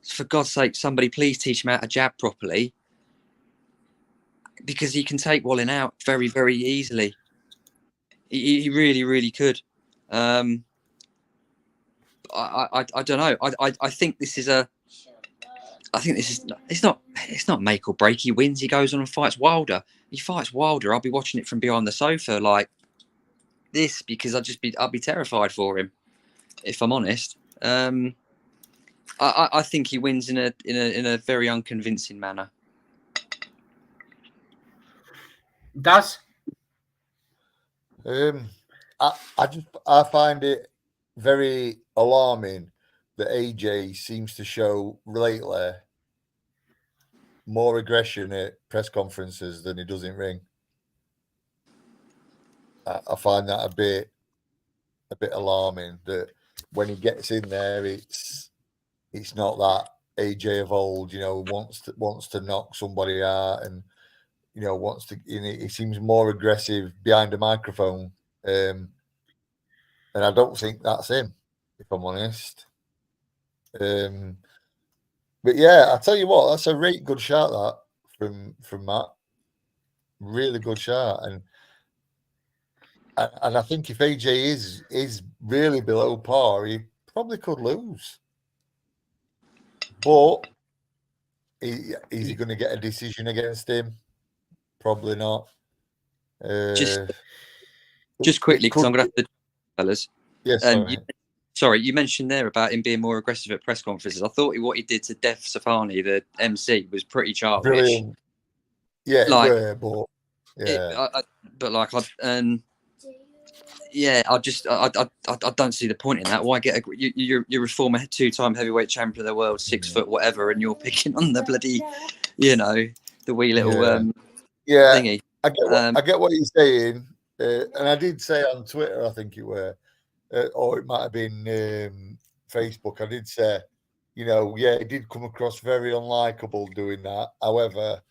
For God's sake, somebody please teach him how to jab properly, because he can take Wallin out very, very easily. He really, really could. I don't know. I think this is a. I think this is. It's not make or break. He wins. He goes on and fights Wilder. He fights Wilder. I'll be watching it from behind the sofa like this, because I'd be terrified for him, if I'm honest. I think he wins in a very unconvincing manner. Daz? I find it very alarming that AJ seems to show lately more aggression at press conferences than he does in ring. I find that a bit alarming, that when he gets in there, it's not that AJ of old, wants to knock somebody out, and wants to. He seems more aggressive behind a microphone, and I don't think that's him, if I'm honest. But yeah, I tell you what, that's a really good shot that from Matt. Really good shot, and I think if AJ is really below par, he probably could lose. But is he going to get a decision against him? Probably not. Just quickly, because I'm going to have to, fellas. Yes. Sorry, you mentioned there about him being more aggressive at press conferences. I thought what he did to Dev Safani, the MC, was pretty childish. Brilliant. Yeah, but I don't see the point in that. Why get you're a former 2-time heavyweight champion of the world, 6 foot whatever, and you're picking on the bloody, the wee little thingy. I get what you're saying, and I did say on Twitter, I think it were, or it might have been Facebook. I did say, it did come across very unlikable doing that. However,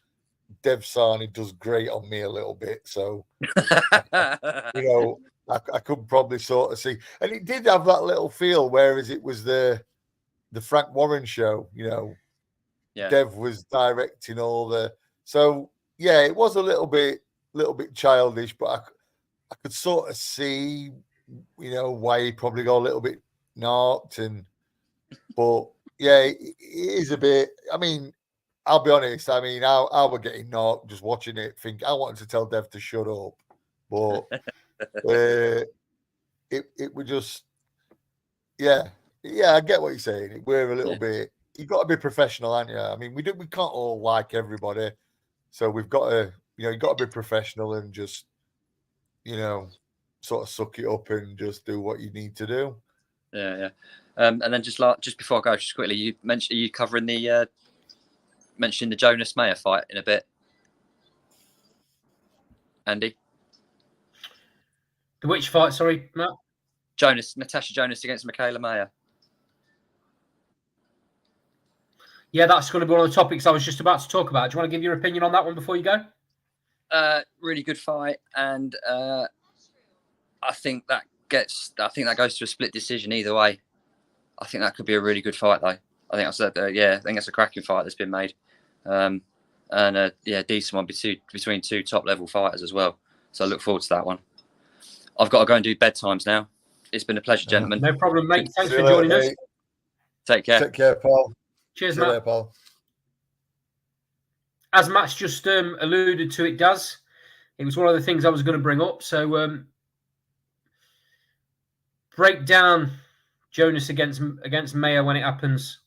Dev Sani does grate on me a little bit, so I could probably sort of see, and it did have that little feel. Whereas it was the Frank Warren show, Dev was directing all the. So yeah, it was a little bit childish, but I could sort of see, why he probably got a little bit knocked, but yeah, it is a bit. I mean, I'll be honest. I mean, I was getting knocked just watching it. I wanted to tell Dev to shut up, but it was just, yeah. I get what you're saying. We're a little bit. You got to be professional, aren't you? I mean, we can't all like everybody, so we've got to, you got to be professional and just, sort of suck it up and just do what you need to do. Yeah. And then just before I go, just quickly, you mentioned, are you covering the mentioning the Jonas Mayer fight in a bit, Andy? The which fight? Sorry, Matt. Natasha Jonas against Michaela Mayer. Yeah, that's going to be one of the topics I was just about to talk about. Do you want to give your opinion on that one before you go? Really good fight, and I think that goes to a split decision either way. I think that could be a really good fight, though. I think that's a cracking fight that's been made, and decent one between two top level fighters as well. So I look forward to that one. I've got to go and do bedtimes now. It's been a pleasure, gentlemen. No problem, mate. Thanks for joining us. Take care. Take care, Paul. Cheers, See Matt. you later, Paul. As Matt's just alluded to, it was one of the things I was going to bring up. So break down Jonas against Mayer when it happens.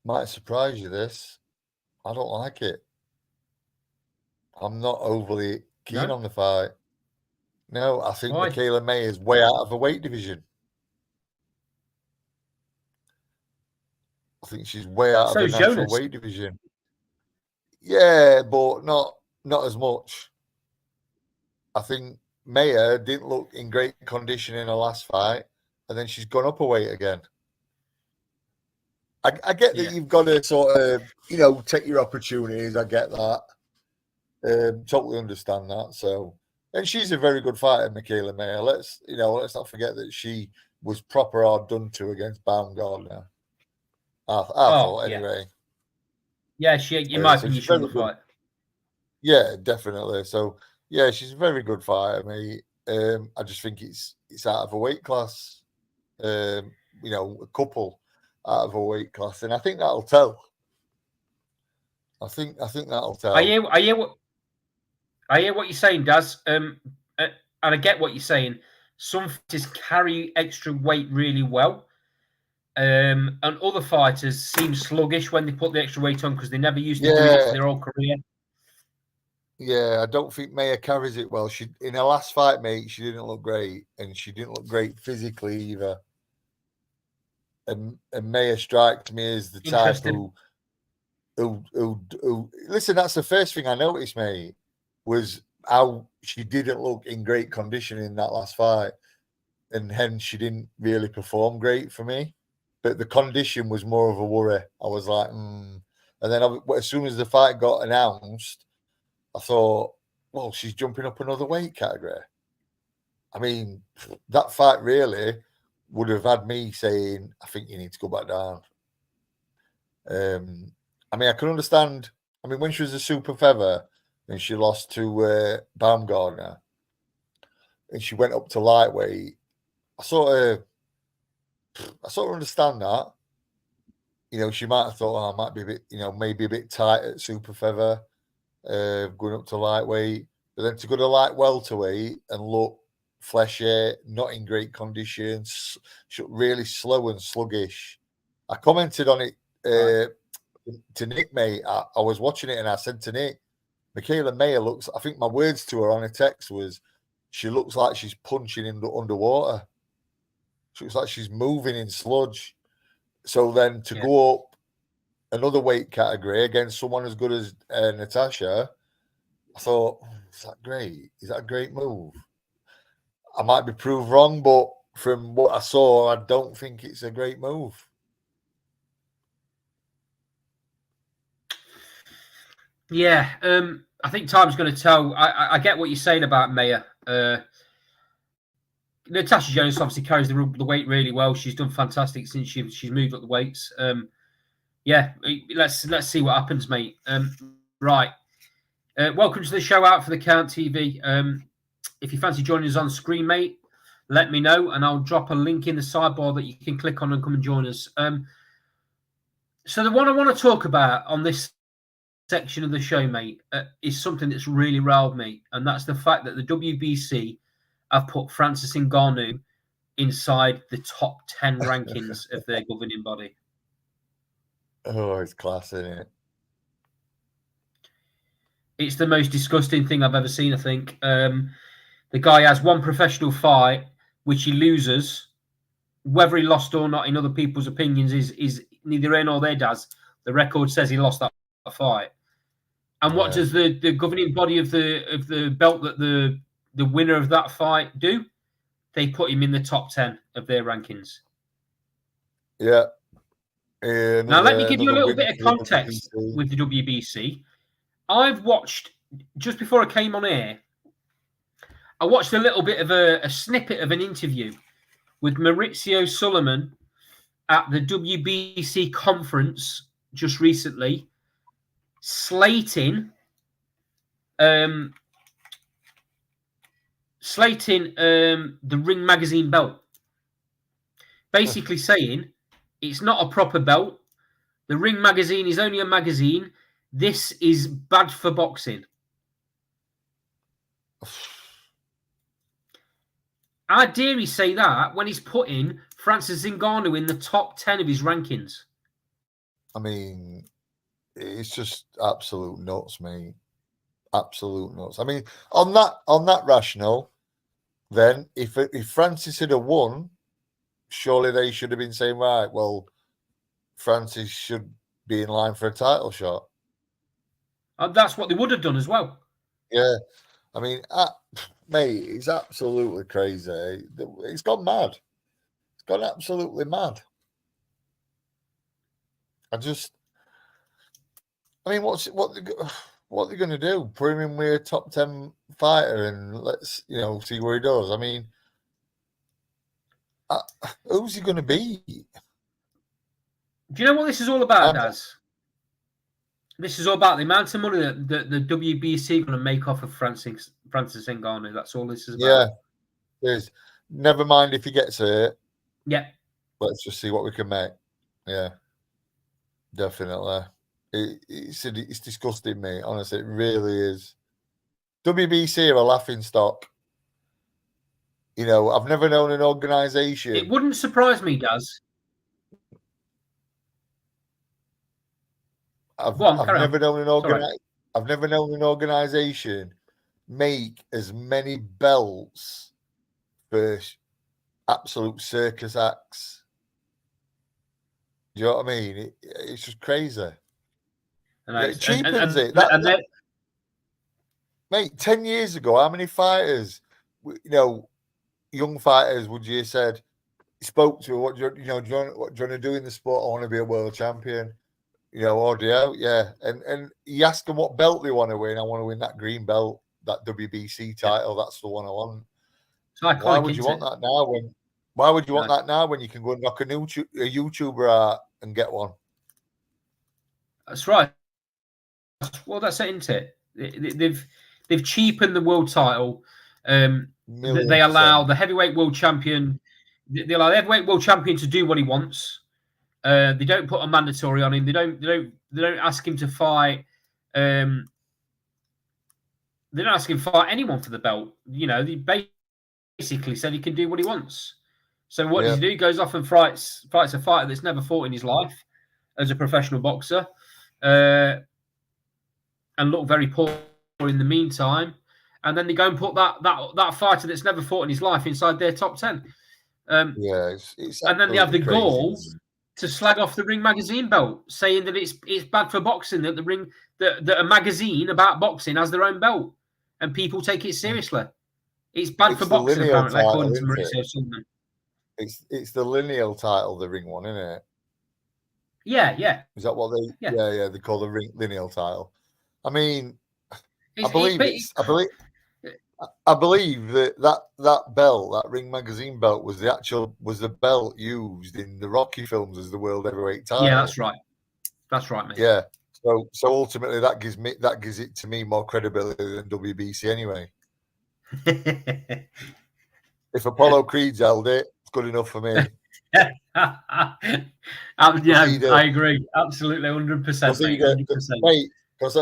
Might surprise you, this. I don't like it. I'm not overly keen on the fight. No, I think Michaela Mayer is way out of the weight division. I think she's way out of the natural weight division. Yeah, but not not as much. I think Maya didn't look in great condition in her last fight, and then she's gone up a weight again. I get that you've got to sort of, take your opportunities. I get that. Totally understand that. So, and she's a very good fighter, Mikaela Mayer. Let's not forget that she was proper hard done to against Baumgardner. I thought anyway. Yeah, in my opinion, she was fight. Yeah, definitely. So, yeah, she's a very good fighter, mate. I just think it's out of a weight class. A couple out of a weight class, and I think that'll tell. I think that'll tell. I hear what you're saying, Daz. And I get what you're saying. Some fighters carry extra weight really well, and other fighters seem sluggish when they put the extra weight on because they never used to do it for their whole career. Yeah, I don't think Maya carries it well. She in her last fight, mate, she didn't look great, and she didn't look great physically either. And Maya strikes me as the type who listen. That's the first thing I noticed, mate, was how she didn't look in great condition in that last fight, and hence she didn't really perform great for me. But the condition was more of a worry. I was like, And then as soon as the fight got announced, I thought, well, she's jumping up another weight category. I mean, that fight really would have had me saying, I think you need to go back down. I mean, I can understand. I mean, when she was a super feather and she lost to Baumgardner and she went up to lightweight, I sort of understand that. She might have thought, I might be a bit, maybe a bit tight at super feather, going up to lightweight. But then to go to light welterweight and look fleshy, not in great condition, really slow and sluggish. I commented on it to Nick, mate. I was watching it and I said to Nick, Mikaela Mayer looks, I think my words to her on a text was, she looks like she's punching underwater. She looks like she's moving in sludge. So then to go up another weight category against someone as good as Natasha, I thought, is that great? Is that a great move? I might be proved wrong, but from what I saw, I don't think it's a great move. Yeah, I think time's going to tell. I get what you're saying about Mayer. Natasha Jonas obviously carries the weight really well. She's done fantastic since she's moved up the weights. Let's see what happens, mate. Right. Welcome to the show Out for the Count TV. If you fancy joining us on screen, mate, let me know, and I'll drop a link in the sidebar that you can click on and come and join us. So the one I want to talk about on this section of the show, mate, is something that's really riled me, and that's the fact that the WBC have put Francis Ngannou inside the top 10 rankings of their governing body. Oh, it's class, isn't it? It's the most disgusting thing I've ever seen, I think. The guy has one professional fight, which he loses. Whether he lost or not, in other people's opinions, is neither in nor there does. The record says he lost that fight. And what does the governing body of the belt that the winner of that fight do? They put him in the top 10 of their rankings. Yeah. Now, let me give you a little bit of context with the WBC. I've watched, just before I came on air, I watched a little bit of a snippet of an interview with Maurizio Sulaiman at the WBC conference just recently, slating the Ring Magazine belt. Basically saying it's not a proper belt. The Ring Magazine is only a magazine. This is bad for boxing. How dare he say that when he's putting Francis Ngannou in the top 10 of his rankings? I mean, it's just absolute nuts, mate. Absolute nuts. I mean, on that rationale, then if Francis had won, surely they should have been saying, right, well, Francis should be in line for a title shot. That's what they would have done as well. Yeah. I mean, mate, it's absolutely crazy. It's gone mad. It's gone absolutely mad. I mean, what they're going to do? Put him in with a top 10 fighter and let's see where he does. I mean, who's he going to be? Do you know what this is all about, Daz? This is all about the amount of money that the WBC are going to make off of Francis Ngannou. That's all this is about. Yeah, never mind if he gets hurt. Yeah. Let's just see what we can make. Yeah, definitely. It's disgusting, mate. Honestly, it really is. WBC are a laughing stock. I've never known an organisation. It wouldn't surprise me, Daz. I've never known an organisation make as many belts for absolute circus acts. Do you know what I mean? It's just crazy. It cheapens it. Mate, 10 years ago, how many fighters, young fighters, would you have said, spoke to, what do you want to do in the sport? I want to be a world champion. Audio, yeah. And you ask them what belt they want to win. I want to win that green belt, that WBC title. That's the one I want. Why would you want that now? Why would you want that now when you can go and knock a YouTuber out and get one? That's right. Well, that's it, isn't it? They've cheapened the world title. They allow the heavyweight world champion. They allow the heavyweight world champion to do what he wants. They don't put a mandatory on him. They don't ask him to fight. They don't ask him to fight anyone for the belt. They basically said he can do what he wants. So what does he do? He goes off and fights a fighter that's never fought in his life as a professional boxer, and look very poor in the meantime. And then they go and put that fighter that's never fought in his life inside their top 10. It's and then they have the gall to slag off the Ring Magazine belt, saying that it's bad for boxing, that that a magazine about boxing has their own belt, and people take it seriously. It's bad for boxing, apparently, according to Mauricio Sulaimán. It's the lineal title, the Ring one, isn't it? Yeah. Is that what they? Yeah. They call the lineal title. I mean, I believe that belt, that Ring Magazine belt, was the belt used in the Rocky films as the world heavyweight title. Yeah, that's right. That's right, mate. Yeah. So ultimately, that gives it to me more credibility than WBC anyway. If Apollo Creed's held it, it's good enough for me. I agree. Absolutely, 100%. Mate, because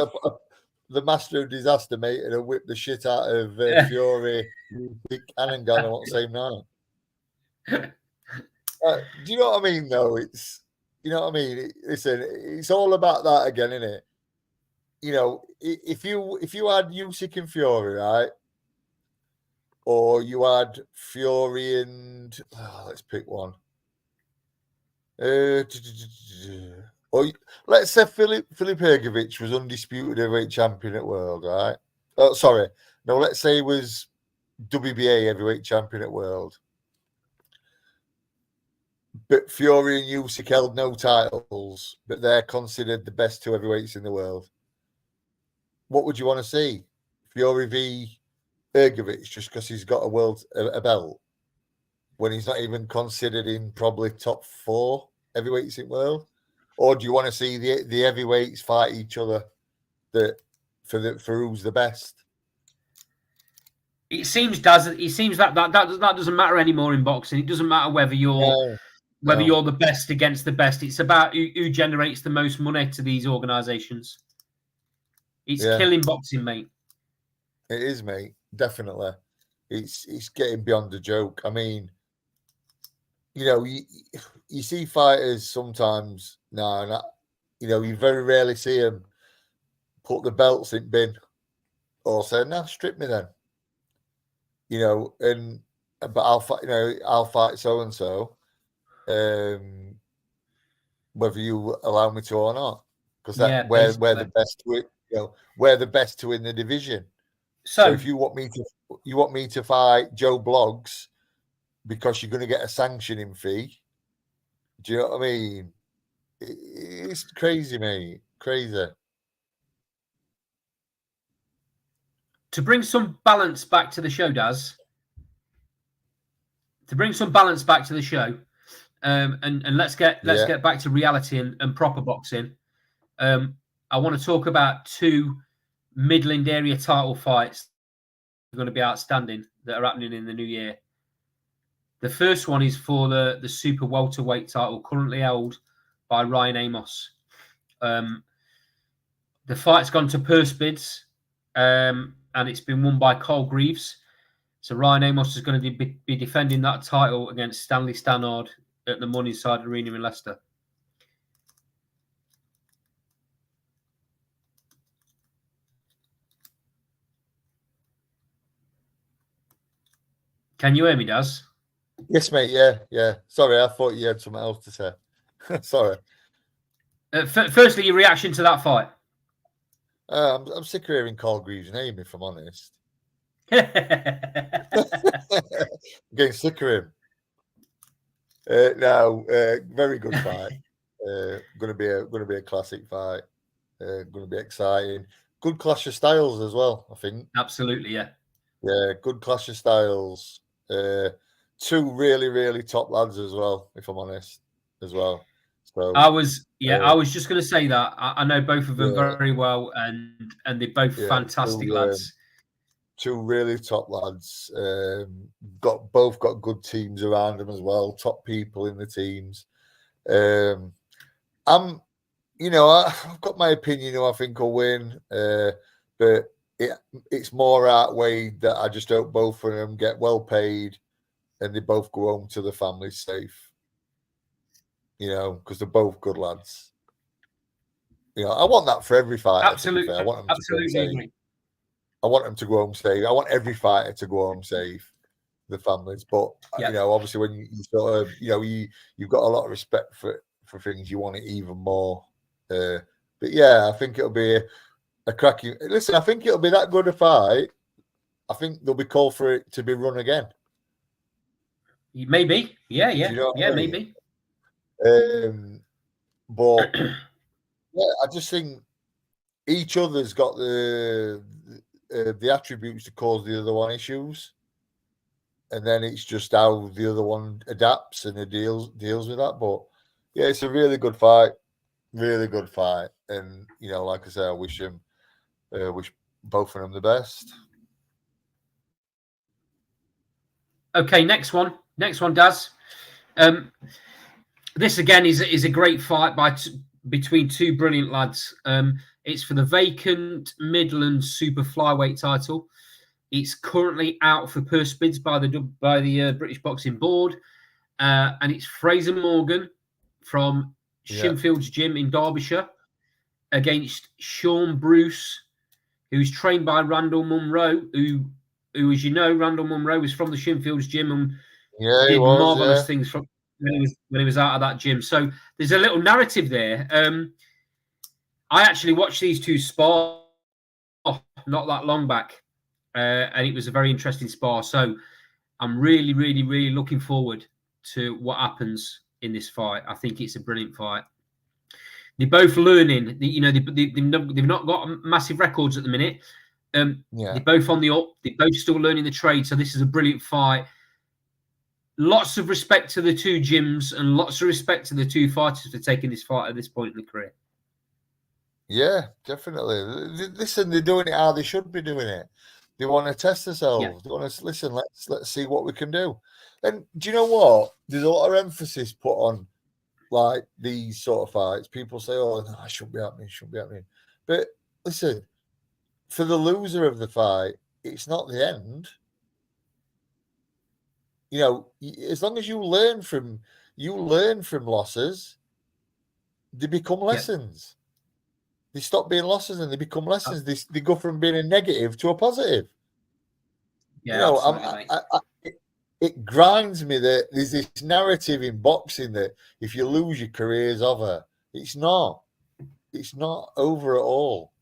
the master of disaster, mate, and whip the shit out of Fury, and Ngannou on the same night. Do you know what I mean? Though it's, you know what I mean. Listen, it's all about that again, isn't it? If you had Usyk and Fury, right, or you had Fury and let's pick one. Or let's say Filip Hrgović was undisputed heavyweight champion at world, right? Oh, sorry. No, let's say he was WBA heavyweight champion at world. But Fury and Usyk held no titles, but they're considered the best two heavyweights in the world. What would you want to see? Fury v Hrgović just because he's got a belt when he's not even considered in probably top 4 heavyweights in the world? Or do you want to see the heavyweights fight each other for who's the best? It seems that doesn't matter anymore in boxing. It doesn't matter whether you're the best against the best. It's about who generates the most money to these organizations. It's killing boxing, mate. It is, mate. Definitely. It's getting beyond a joke. I mean, you see fighters sometimes now, you very rarely see them put the belts in bin or say, "No, strip me then." But I'll fight so and so, whether you allow me to or not, because we're the best to it. We're the best to win the division. So if you want me to fight Joe Bloggs because you're going to get a sanctioning fee, do you know what I mean? It's crazy, mate. Crazy. To bring some balance back to the show, Daz. To bring some balance back to the show, and let's get back to reality and proper boxing. I want to talk about 2 Midland area title fights that are going to be outstanding that are happening in the new year. The first one is for the super welterweight title, currently held by Ryan Amos. The fight's gone to purse bids, and it's been won by Carl Greaves. So Ryan Amos is going to be defending that title against Stanley Stannard at the Morningside Arena in Leicester. Can you hear me, Daz? Yes, mate. Yeah. Sorry, I thought you had something else to say. Sorry. Firstly, your reaction to that fight? I'm sick of hearing Carl Greaves' name, if I'm honest. Getting sick of him. Very good fight. Going to be a classic fight. Going to be exciting. Good clash of styles as well, I think. Absolutely, yeah. Yeah, good clash of styles. 2 really, really top lads as well, if I'm honest, as well. So I was just going to say that. I know both of them very well, and they're both fantastic lads. 2 really top lads. Both got good teams around them as well. Top people in the teams. I've got my opinion who I think will win, but it's more outweighed that I just hope both of them get well paid and they both go home to the family safe. Because they're both good lads. I want that for every fighter. Absolutely, I want them absolutely. I want them to go home safe. I want every fighter to go home safe, the families. But obviously, when you sort of, you've got a lot of respect for things, you want it even more. But yeah, I think it'll be a cracking. Listen, I think it'll be that good a fight. I think there'll be call for it to be run again. Maybe, yeah, you know yeah, maybe. But yeah, I just think each other's got the attributes to cause the other one issues, and then it's just how the other one adapts and it deals with that. But yeah, it's a really good fight, and like I say, I wish both of them the best. Okay, next one, Daz. This again is a great fight between 2 brilliant lads. It's for the vacant Midland Super Flyweight title. It's currently out for purse bids by the British Boxing Board, and it's Fraser Morgan from Shinfields Gym in Derbyshire against Sean Bruce, who's trained by Randall Munro, who, as you know, Randall Munro was from the Shinfields Gym and did marvelous things from when he was out of that gym. So there's a little narrative there. I actually watched these 2 spar not that long back, and it was a very interesting spar. So I'm really, really, really looking forward to what happens in this fight. I think it's a brilliant fight. They're both learning. They've not got massive records at the minute. They're both on the up. They're both still learning the trade. So this is a brilliant fight. Lots of respect to the 2 gyms and lots of respect to the 2 fighters for taking this fight at this point in the career. Yeah, definitely. Listen, they're doing it how they should be doing it. They want to test themselves. Yeah. They want to listen. Let's see what we can do. And do you know what? There's a lot of emphasis put on like these sort of fights. People say, "Oh, no, it shouldn't be happening." But listen, for the loser of the fight, it's not the end. As long as you learn from losses, they become lessons. They stop being losses and they become lessons. They go from being a negative to a positive. Yeah, it grinds me that there's this narrative in boxing that if you lose, your career's over. It's not. It's not over at all.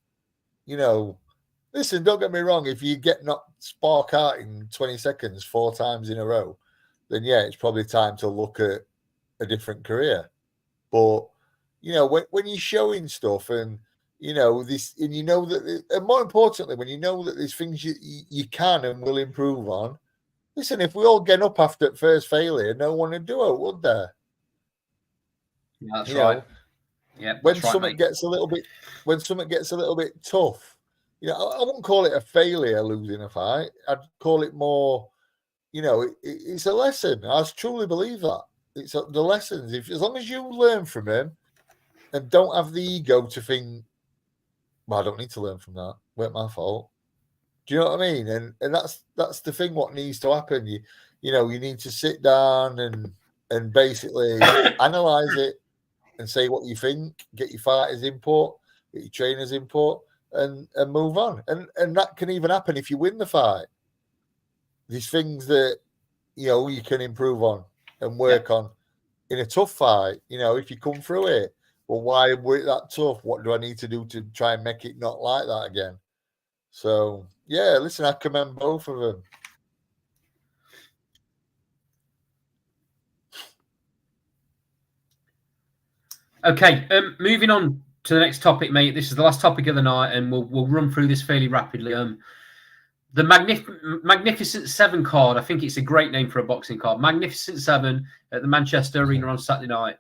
listen, don't get me wrong. If you get knocked spark out in 20 seconds 4 times in a row, then yeah, it's probably time to look at a different career. But you know, when you're showing stuff and you know this, and you know that, and more importantly, when you know that there's things you can and will improve on. Listen, if we all get up after first failure, no one would do it, would there? Yeah, that's you right. know, Yeah, when that's right, something mate. gets a little bit tough, you know, I wouldn't call it a failure losing a fight. I'd call it more, you know, it's a lesson. I truly believe that it's the lessons. As long as you learn from him and don't have the ego to think, well, I don't need to learn from that. Weren't my fault. Do you know what I mean? And that's the thing. What needs to happen? You know, you need to sit down and basically analyze it and say what you think. Get your fighters' input, get your trainers' input, and move on. And that can even happen if you win the fight. These things that you know you can improve on and work on in a tough fight. You know, if you come through it, well, why were it that tough? What do I need to do to try and make it not like that again? So yeah, listen, I commend both of them. Okay, moving on to the next topic, mate. This is the last topic of the night, and we'll run through this fairly rapidly. The Magnificent Seven card. I think it's a great name for a boxing card. Magnificent Seven at the Manchester Arena on Saturday night.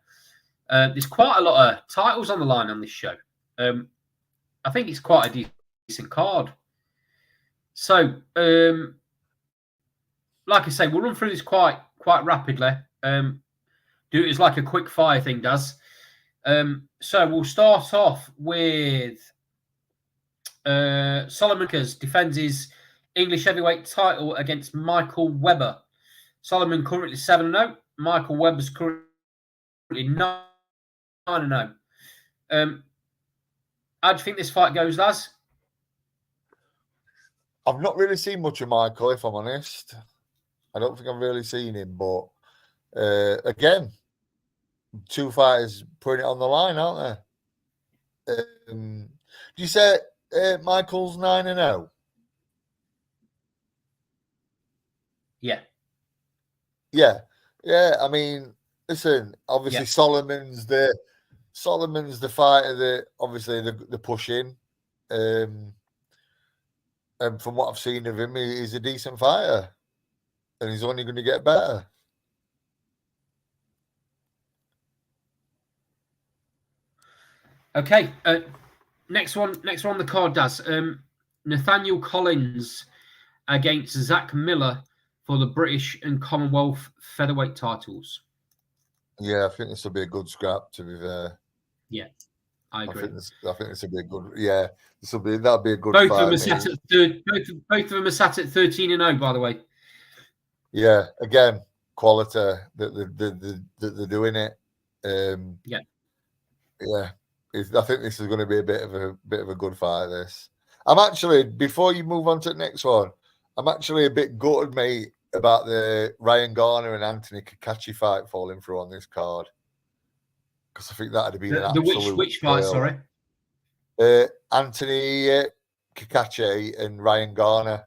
There's quite a lot of titles on the line on this show. I think it's quite a decent card. So, like I say, we'll run through this quite rapidly. Do it as like a quick fire thing does. So we'll start off with Solomon defends his English heavyweight title against Michael Webber. Solomon currently 7-0. Michael Webber's currently 9-0. How do you think this fight goes, Laz? I've not really seen much of Michael, if I'm honest. I don't think I've really seen him, but again, 2 fighters putting it on the line, aren't they? Do you say Michael's 9-0? Yeah. I mean, listen, obviously Solomon's the fighter that obviously the pushing. And from what I've seen of him, he's a decent fighter, and he's only going to get better. Okay. Next one on the card does Nathaniel Collins against Zach Miller for the British and Commonwealth featherweight titles. Yeah, I think this will be a good scrap. To be fair. Yeah, I agree. I think this will be a good. Yeah, that'll be a good. Both fight, of them are sat at both of them are sat at 13-0. By the way. Yeah, again, quality that they're doing it. Yeah. I think this is going to be a bit of a good fight. This. I'm actually, before you move on to the next one, I'm actually a bit gutted, mate, about the Ryan Garner and Anthony Kakachi fight falling through on this card, because I think that would have been an absolute. Which fight? Sorry. Anthony Kakachi and Ryan Garner.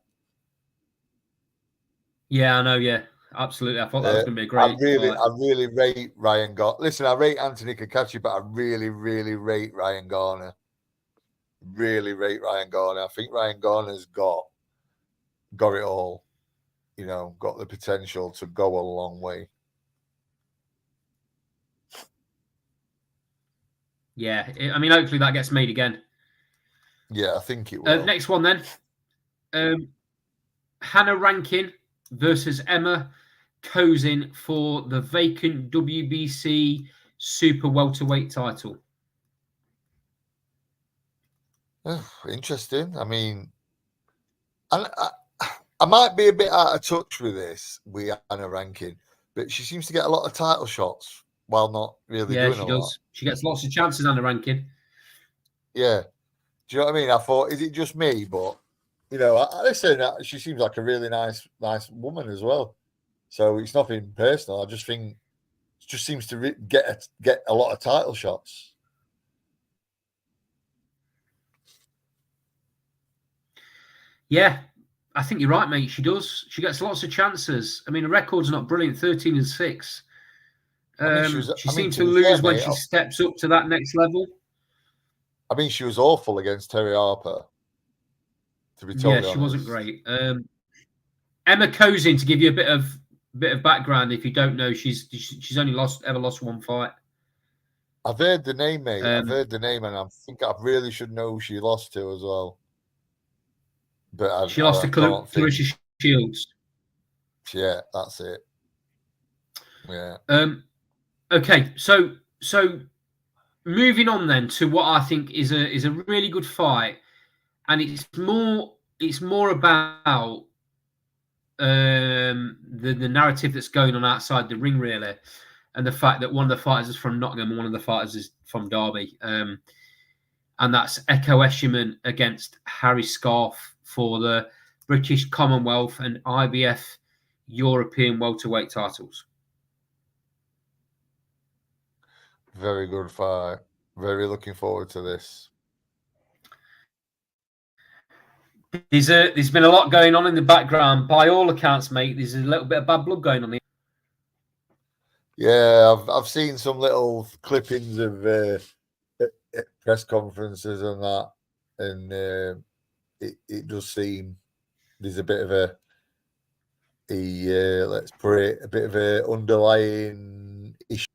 Yeah, I know. Yeah, absolutely. I thought that was going to be a great. I really rate Ryan Garner. Listen, I rate Anthony Kakachi, but I really, really rate Ryan Garner. Really rate Ryan Garner. I think Ryan Garner's got it all. You know, got the potential to go a long way. Yeah, I mean, hopefully that gets made again. Yeah, I think it will. Next one then. Hannah Rankin versus Emma Kozin for the vacant WBC super welterweight title. Oh, interesting. I mean, I might be a bit out of touch with this, with Hannah Rankin, but she seems to get a lot of title shots while not really doing a lot. Yeah, she does. She gets lots of chances, Hannah Rankin. Yeah. Do you know what I mean? I thought, is it just me? But, you know, listen, she seems like a really nice woman as well. So it's nothing personal. I just think it just seems to get a lot of title shots. Yeah, I think you're right, mate. She does. She gets lots of chances. I mean, her record's not brilliant, 13-6. She seems to lose when she steps up to that next level. I mean, she was awful against Terry Harper. To be totally honest, she wasn't great. Emma Kozin, to give you a bit of background, if you don't know, she's only ever lost one fight. I've heard the name, mate. I've heard the name, and I think I really should know who she lost to as well. But she lost to Clarissa Shields. Yeah, that's it. Yeah. Okay, so moving on then to what I think is a really good fight, and it's more about the narrative that's going on outside the ring, really, and the fact that one of the fighters is from Nottingham and one of the fighters is from Derby, and that's Echo Eshelman against Harry Scarf for the British Commonwealth and IBF European welterweight titles. Very good fight. Very looking forward to this. There's been a lot going on in the background. By all accounts, mate, there's a little bit of bad blood going on here. Yeah, I've seen some little clippings of press conferences and that, and it does seem there's a bit of a let's put it, a bit of a underlying issue.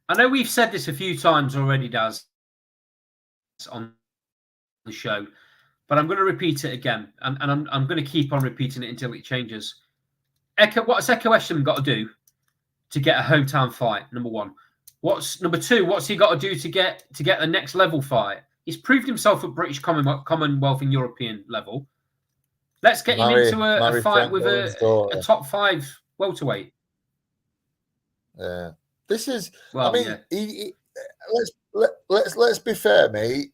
I know we've said this a few times already, Daz, on the show, but I'm going to repeat it again, and I'm going to keep on repeating it until it changes. What's Echo Eshelman got to do to get a hometown fight? Number one. Number two? What's he got to do to get the next level fight? He's proved himself at British Commonwealth and European level. Let's get him into a fight with a top 5 welterweight. Yeah, this is. Well, I mean, yeah. Let's be fair, mate.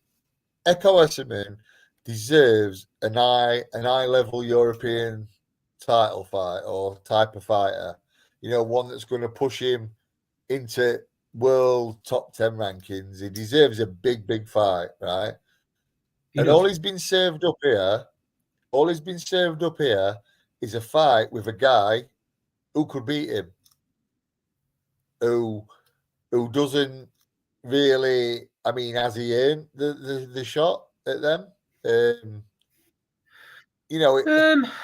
Echo Eshelman deserves an eye level European title fight or type of fighter. You know, one that's going to push him into world top 10 rankings. He deserves a big fight, right? All he's been served up here is a fight with a guy who could beat him, who doesn't really. I mean, has he earned the shot at them? You know,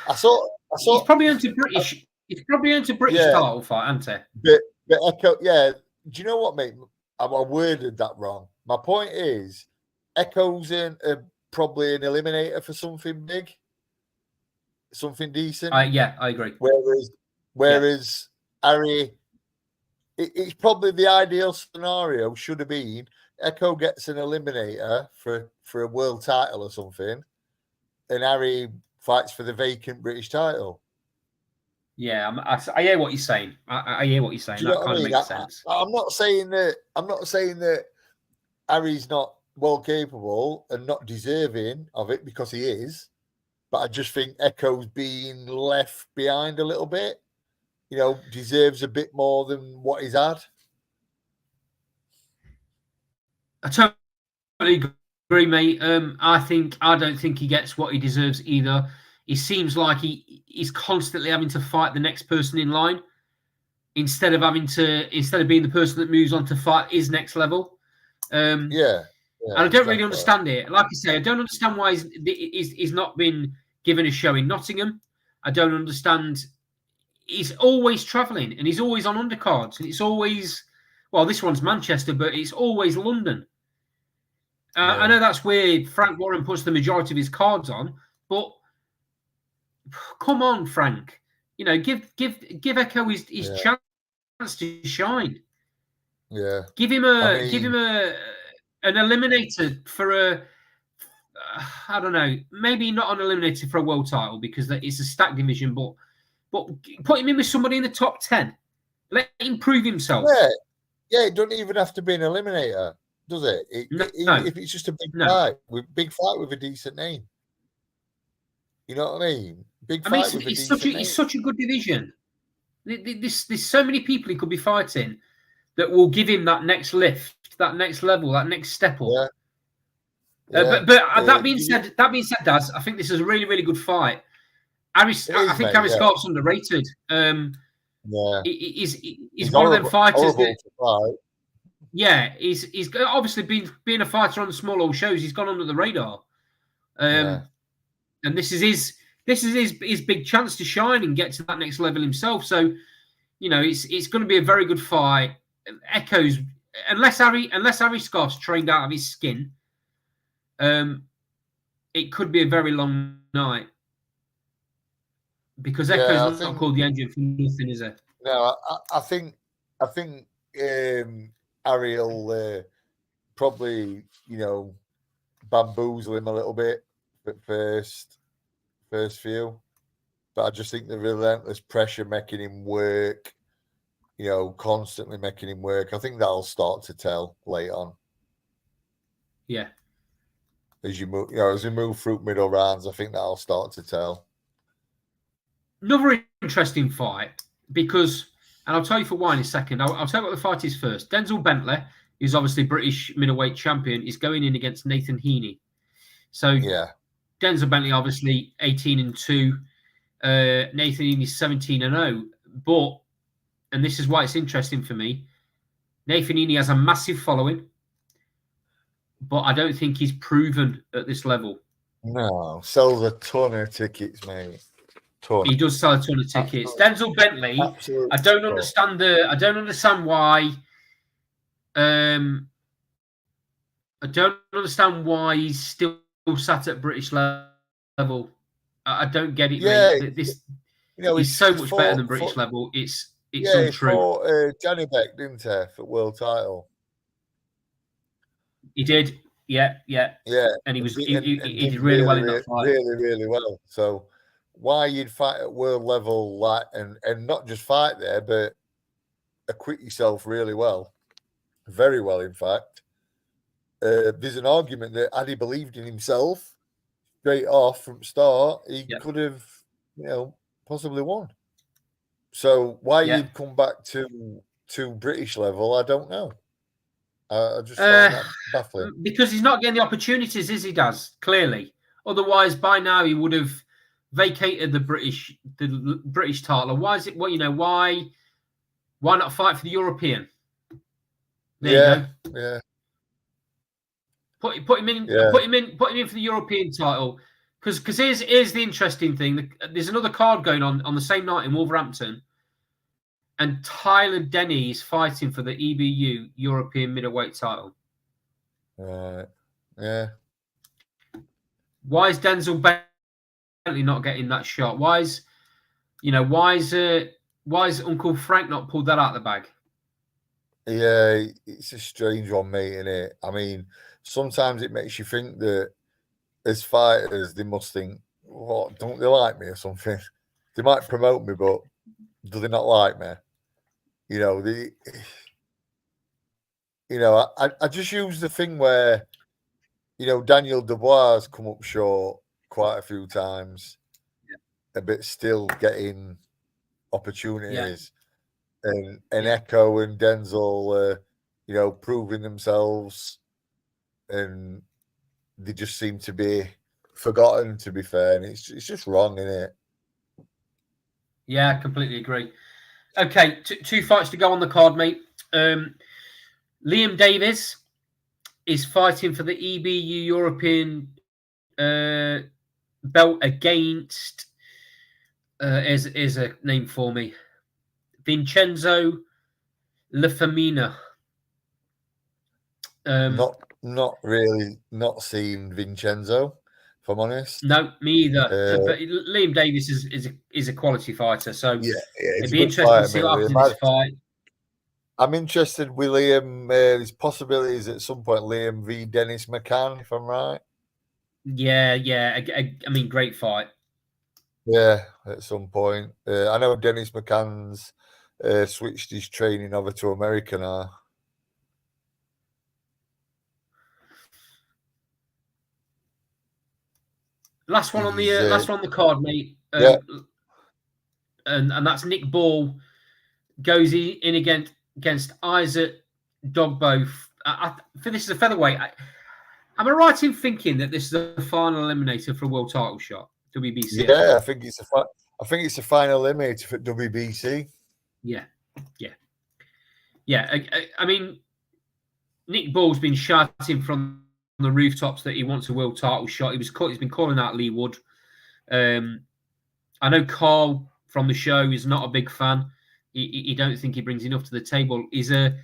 I saw. He's probably earned a British. He's probably earned a British title fight, hasn't he? But Echo, yeah. Do you know what, mate? I worded that wrong. My point is, Echo's in probably an eliminator for something big, something decent. Yeah, I agree. Whereas Harry, it's probably the ideal scenario should have been Echo gets an eliminator for a world title or something, and Harry fights for the vacant British title. Yeah, I hear what you're saying. I hear what you're saying. That kind of makes sense. I'm not saying that Harry's not well capable and not deserving of it, because he is. But I just think Echo's being left behind a little bit. You know, deserves a bit more than what he's had. I totally agree, mate. I don't think he gets what he deserves either. It seems like he's constantly having to fight the next person in line instead of being the person that moves on to fight his next level. And I don't really understand it. Like I say, I don't understand why he's not been given a show in Nottingham. I don't understand. He's always travelling and he's always on undercards, and it's always, well, this one's Manchester, but it's always London. I know that's where Frank Warren puts the majority of his cards on, but come on, Frank. You know, give Echo his chance to shine. Yeah. Give him an eliminator for I don't know, maybe not an eliminator for a world title because it's a stacked division, but put him in with somebody in the top 10. Let him prove himself. Yeah, it doesn't even have to be an eliminator, does it? If it's just a big fight with a decent name. You know what I mean? It's such a good division. There's so many people he could be fighting that will give him that next lift, that next level, that next step up. But that being said, Daz, I think this is a really, really good fight. I think Harry Scarf's underrated. He's one of them fighters that. Yeah, he's obviously being a fighter on the small old shows. He's gone under the radar, and this is his big chance to shine and get to that next level himself. So, it's going to be a very good fight. Echoes, unless Harry Scarf's trained out of his skin, it could be a very long night because Echo's not called the engine for nothing, is it? No, I think Harry will probably, bamboozle him a little bit at first few. But I just think the relentless pressure making him work, constantly making him work. I think that'll start to tell late on. Yeah. As you move through middle rounds, I think that'll start to tell. Another interesting fight because, and I'll tell you for why in a second. I'll tell you what the fight is first. Denzel Bentley, who's obviously British middleweight champion, is going in against Nathan Heaney. So Denzel Bentley obviously 18-2. Nathan Heaney 17-0. But, and this is why it's interesting for me, Nathan Heaney has a massive following, but I don't think he's proven at this level. No, sells a ton of tickets, mate. He does sell a ton of tickets. Denzel Bentley, I don't understand why. I don't understand why he's still sat at British level. I don't get it. Mate. He's so much better than British level. It's untrue. He fought Johnny Beck, didn't he, for world title? He did. Yeah. And he did really well in that fight. Really, really well. So why you'd fight at world level and not just fight there, but acquit yourself really well, very well, in fact. There's an argument that had he believed in himself straight off from start, he could have, possibly won. So why you'd come back to British level, I don't know. I just find that baffling. Because he's not getting the opportunities, as he does, clearly. Otherwise, by now he would have vacated the British title. Why is it? Well, why not fight for the European? There you go. Yeah. Put him in. Yeah. Put him in for the European title. Because here's the interesting thing. There's another card going on the same night in Wolverhampton, and Tyler Denny is fighting for the EBU European middleweight title. Yeah. Why is Denzel Bentley not getting that shot? Why is Uncle Frank not pulled that out of the bag? Yeah, it's a strange one, mate, isn't it? I mean, sometimes it makes you think that as fighters, they must think, what, don't they like me or something? They might promote me, but do they not like me? I just use the thing where, Daniel Dubois has come up short quite a few times, but still getting opportunities. And Echo and Denzel, proving themselves, and they just seem to be forgotten, to be fair. And it's just wrong, isn't it? Yeah, I completely agree. Okay, two fights to go on the card, mate. Liam Davis is fighting for the EBU European belt against, is a name for me, Vincenzo Lefemina. Not really, not seen Vincenzo, if I'm honest. No, me either. But Liam Davis is a quality fighter, so it'd be interesting to see what happens in this fight. I'm interested with Liam. There's possibilities at some point Liam v Dennis McCann, if I'm right. Yeah. I mean, great fight. Yeah, at some point. I know Dennis McCann's switched his training over to America now. Last one on the card, mate. And that's Nick Ball goes in against Isaac Dogbo. For this is a featherweight. Am I right in thinking that this is a final eliminator for a world title shot? WBC. Yeah, I think it's a final eliminator for WBC. Yeah. I mean, Nick Ball's been shouting from the rooftops that he wants a world title shot. He's been calling out Lee Wood. I know Carl from the show is not a big fan. He don't think he brings enough to the table. He's a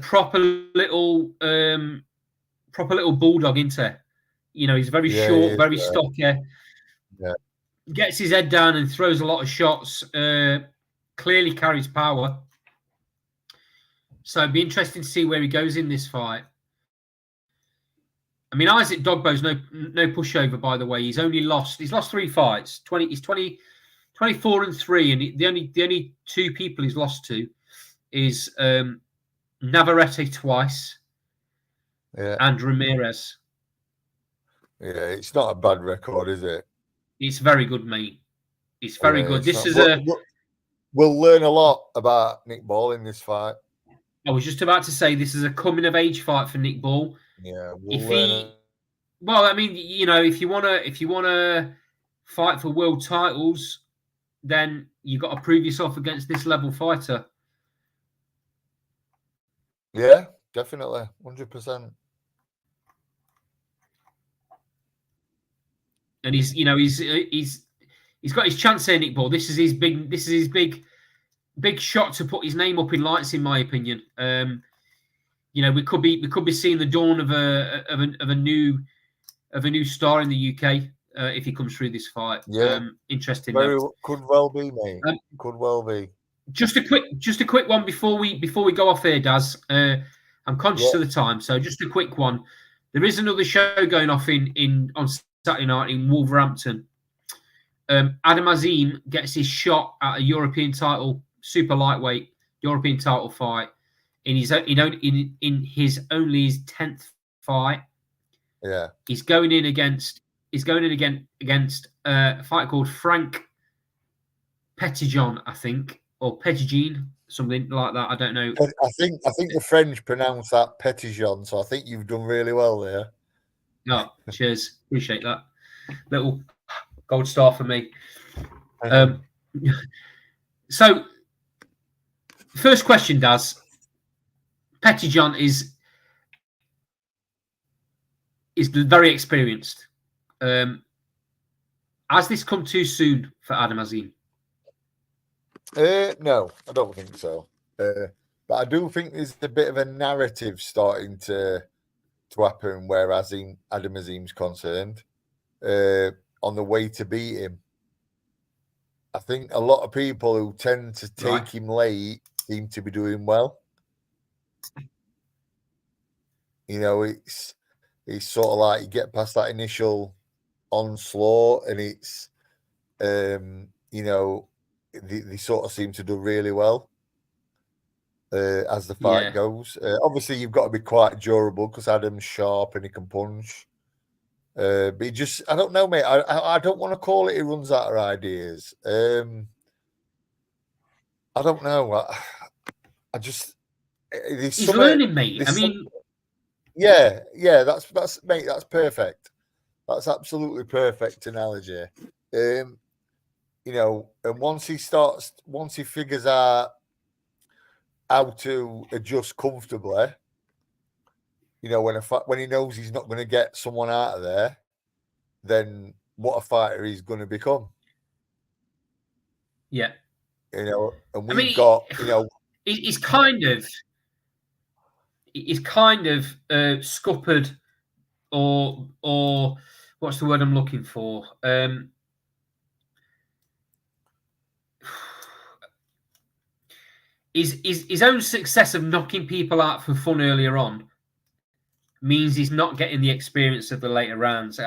proper little bulldog, isn't he? You know, he's very short, very stocky. Yeah. Gets his head down and throws a lot of shots. Clearly carries power. So it'd be interesting to see where he goes in this fight. I mean, Isaac Dogbo's no pushover, by the way. He's lost 3 fights. He's 24-3, and the only 2 people he's lost to is Navarrete twice, and Ramirez. Yeah, it's not a bad record, is it? It's very good, mate. It's very good. We'll learn a lot about Nick Ball in this fight. I was just about to say this is a coming of age fight for Nick Ball. Yeah, well, I mean, you know, if you wanna fight for world titles, then you got to prove yourself against this level fighter. Yeah, definitely, 100%. And he's got his chance here, Nick Ball. This is his big shot to put his name up in lights, in my opinion. You know, we could be seeing the dawn of a new star in the UK if he comes through this fight. Yeah, interesting. Could well be, mate. Could well be. Just a quick one before we go off here, Daz. I'm conscious of the time, so just a quick one. There is another show going off on Saturday night in Wolverhampton. Adam Azim gets his shot at a European title, super lightweight European title fight in his only his 10th fight. Yeah, he's going in against a fight called Frank Petitjean, I think, or Petitjean, something like that. I don't know. I think the French pronounce that Petitjean, so I think you've done really well there. No, cheers, appreciate that. Little gold star for me. So, first question, Daz. Petitjean is very experienced. Has this come too soon for Adam Azim? No, I don't think so. But I do think there's a bit of a narrative starting to happen where Adam Azim's concerned on the way to beat him. I think a lot of people who tend to take him late seem to be doing well. You know, it's sort of like you get past that initial onslaught, and it's you know, they sort of seem to do really well as the fight goes. Obviously, you've got to be quite durable because Adam's sharp and he can punch. But he just, I don't know, mate. I don't want to call it he runs out of ideas. I don't know. I just he's learning, mate. I mean, yeah. That's mate. That's perfect. That's absolutely perfect analogy. You know, and once he figures out how to adjust comfortably, you know, when he knows he's not going to get someone out of there, then what a fighter he's going to become. Yeah. You know, and we've got, you know, he's kind of scuppered, or what's the word I'm looking for? His own success of knocking people out for fun earlier on means he's not getting the experience of the later rounds.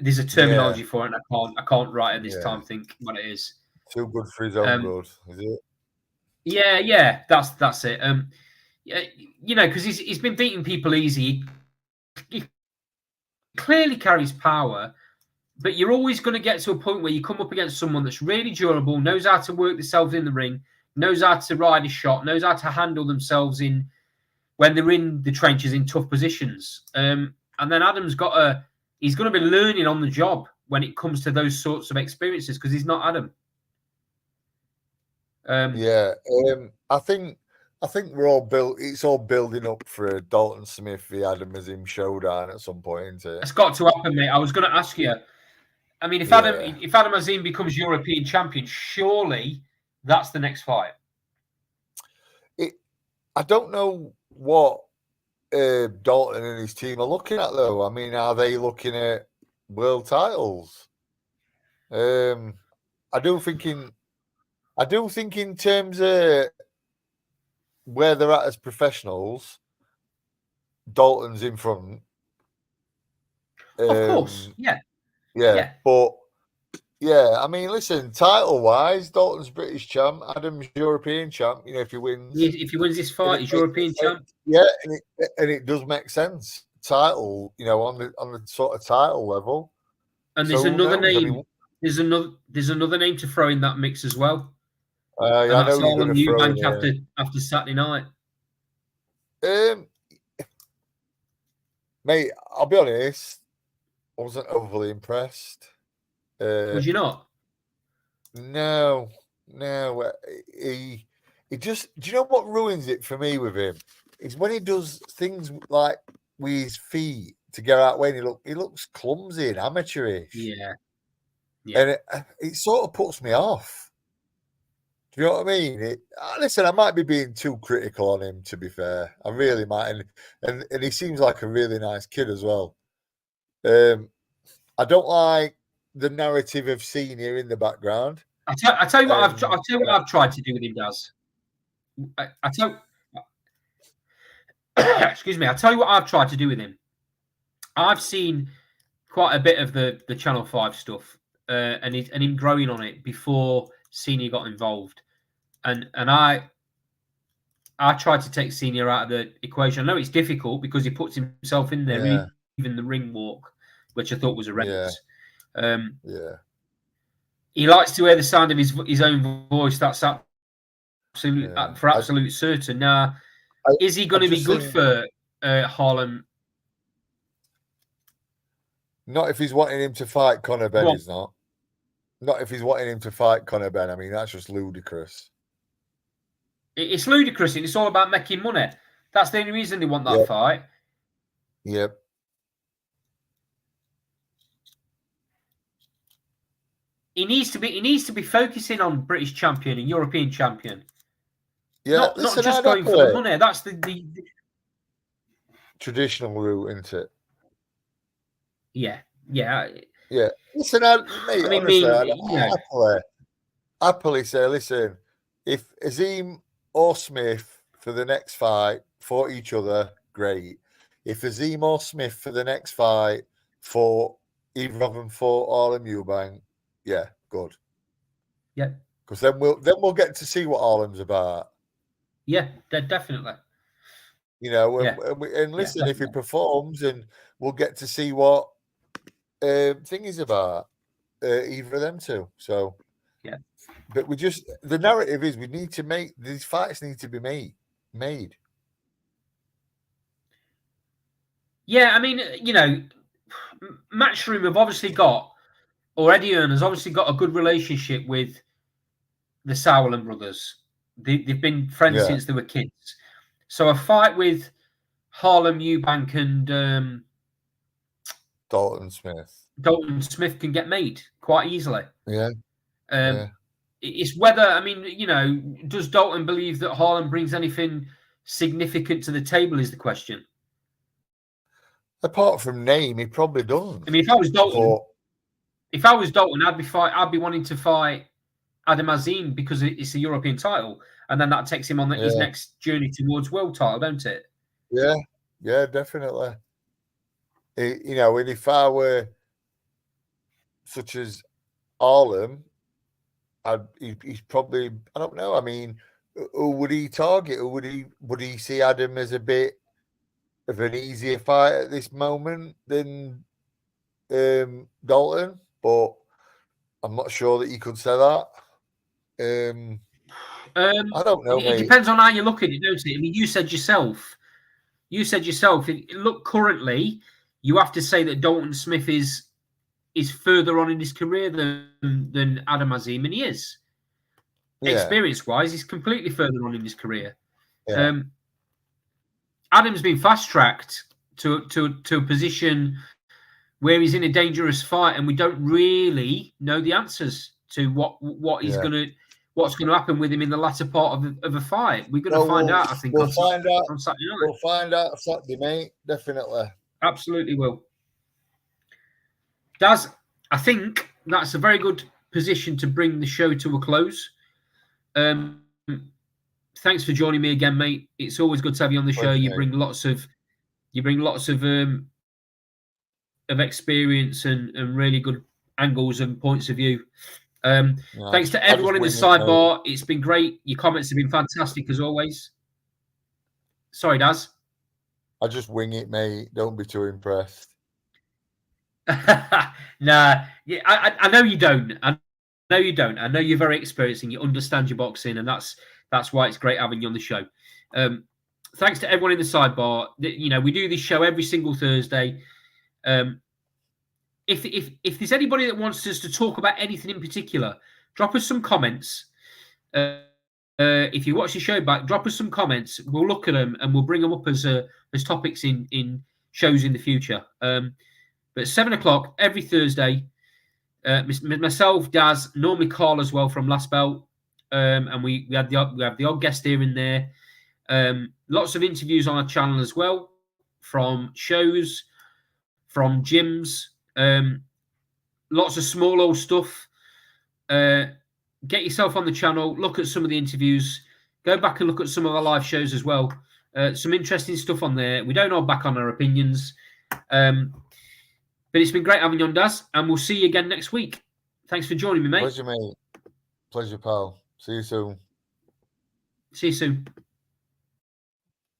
There's a terminology for it, and I can't write at this time think what it is. Too good for his own good, is it? Yeah, that's it. You know, because he's been beating people easy. He clearly carries power, but you're always going to get to a point where you come up against someone that's really durable, knows how to work themselves in the ring, knows how to ride a shot, knows how to handle themselves when they're in the trenches in tough positions. And then Adam's he's going to be learning on the job when it comes to those sorts of experiences because he's not Adam. I think we're all built. It's all building up for a Dalton Smith v Adam Azim showdown at some point, isn't it? It's got to happen, mate. I was going to ask you. I mean, if Adam Azim becomes European champion, surely that's the next fight. I don't know what Dalton and his team are looking at, though. I mean, are they looking at world titles? I do think in terms of where they're at as professionals, Dalton's in front. Of course, yeah. But yeah, I mean, listen, title-wise, Dalton's British champ, Adam's European champ. You know, if he wins this fight, he's European champ. Yeah, and it does make sense. Title, you know, on the sort of title level. And there's another name. There's another name to throw in that mix as well. I know you're going to throw in after Saturday night. Mate, I'll be honest, I wasn't overly impressed. Was you not? No. He just. Do you know what ruins it for me with him? Is when he does things like with his feet to get out when he looks clumsy and amateurish. Yeah. And it sort of puts me off. Do you know what I mean? Listen, I might be being too critical on him, to be fair. I really might. And he seems like a really nice kid as well. I don't like the narrative of senior in the background. I tell you what I've tried to do with him, Daz. Excuse me. I tell you what I've tried to do with him. I've seen quite a bit of the Channel 5 stuff, and him growing on it before Senior got involved, and I tried to take Senior out of the equation. I know it's difficult because he puts himself in there, even the ring walk, which I thought was horrendous. He likes to hear the sound of his own voice. That's absolute certain. Now, is he going to be good for Harlem? Not if he's wanting him to fight Conor Benn. He's not. Not if he's wanting him to fight Conor Benn. I mean, that's just ludicrous. It's ludicrous, and it's all about making money. That's the only reason they want that fight. Yep. He needs to be focusing on British champion and European champion. Yeah, not just going for the money. That's the traditional route, isn't it? Yeah. Listen, happily say, listen, if Azim or Smith for the next fight fought each other, great. If Azim or Smith for the next fight fought either of them fought Harlem Eubank, yeah, good. Yeah, because then we'll get to see what Harlem's about. Yeah, definitely. You know, and listen, if he performs, and we'll get to see what thing is about either of them two. So yeah, but the narrative is we need to make these fights need to be made. Yeah, I mean, you know, Matchroom have obviously got, or Eddie Hearn has obviously got a good relationship with the Sauerland brothers. They've been friends since they were kids. So a fight with Harlem Eubank and Dalton Smith can get made quite easily. Yeah. It's whether, I mean, you know, does Dalton believe that Harlem brings anything significant to the table is the question. Apart from name, he probably doesn't. I mean, if I was Dalton, I'd be wanting to fight Adam Azim because it's a European title, and then that takes him on his next journey towards world title, don't it? Yeah, definitely. You know, and if I were such as Harlem, he's probably, I don't know. I mean, who would he target? Or would he see Adam as a bit of an easier fight at this moment than Dalton? But I'm not sure that you could say that. I don't know. It depends on how you look at it, don't it? I mean, you said yourself. Look, currently, you have to say that Dalton Smith is further on in his career than Adam Azim, and he is. Yeah. Experience-wise, he's completely further on in his career. Yeah. Adam's been fast-tracked to a position where he's in a dangerous fight, and we don't really know the answers to what's going to happen with him in the latter part of a fight. We're going to find out, I think, on Saturday night. We'll find out Saturday, mate. Definitely. Absolutely will. Daz, I think that's a very good position to bring the show to a close. Thanks for joining me again, mate. It's always good to have you on the show. You bring lots of experience and really good angles and points of view. Thanks to everyone in the sidebar. It's been great. Your comments have been fantastic as always. Sorry, Daz. I just wing it, mate. Don't be too impressed. Nah, yeah, I know you don't. I know you don't. I know you're very experienced and you understand your boxing, and that's why it's great having you on the show. Thanks to everyone in the sidebar. You know, we do this show every single Thursday. If there's anybody that wants us to talk about anything in particular, drop us some comments. If you watch the show back, drop us some comments. We'll look at them and we'll bring them up as topics in shows in the future. But 7 o'clock every Thursday, myself, Daz, normally Carl as well from Last Belt, and we have the odd guest here and there. Lots of interviews on our channel as well, from shows, from gyms, lots of small old stuff. Get yourself on the channel, look at some of the interviews, go back and look at some of our live shows as well. Some interesting stuff on there. We don't hold back on our opinions. But it's been great having you on, Daz, and we'll see you again next week. Thanks for joining me, mate. Pleasure, mate. Pleasure, pal. See you soon. See you soon.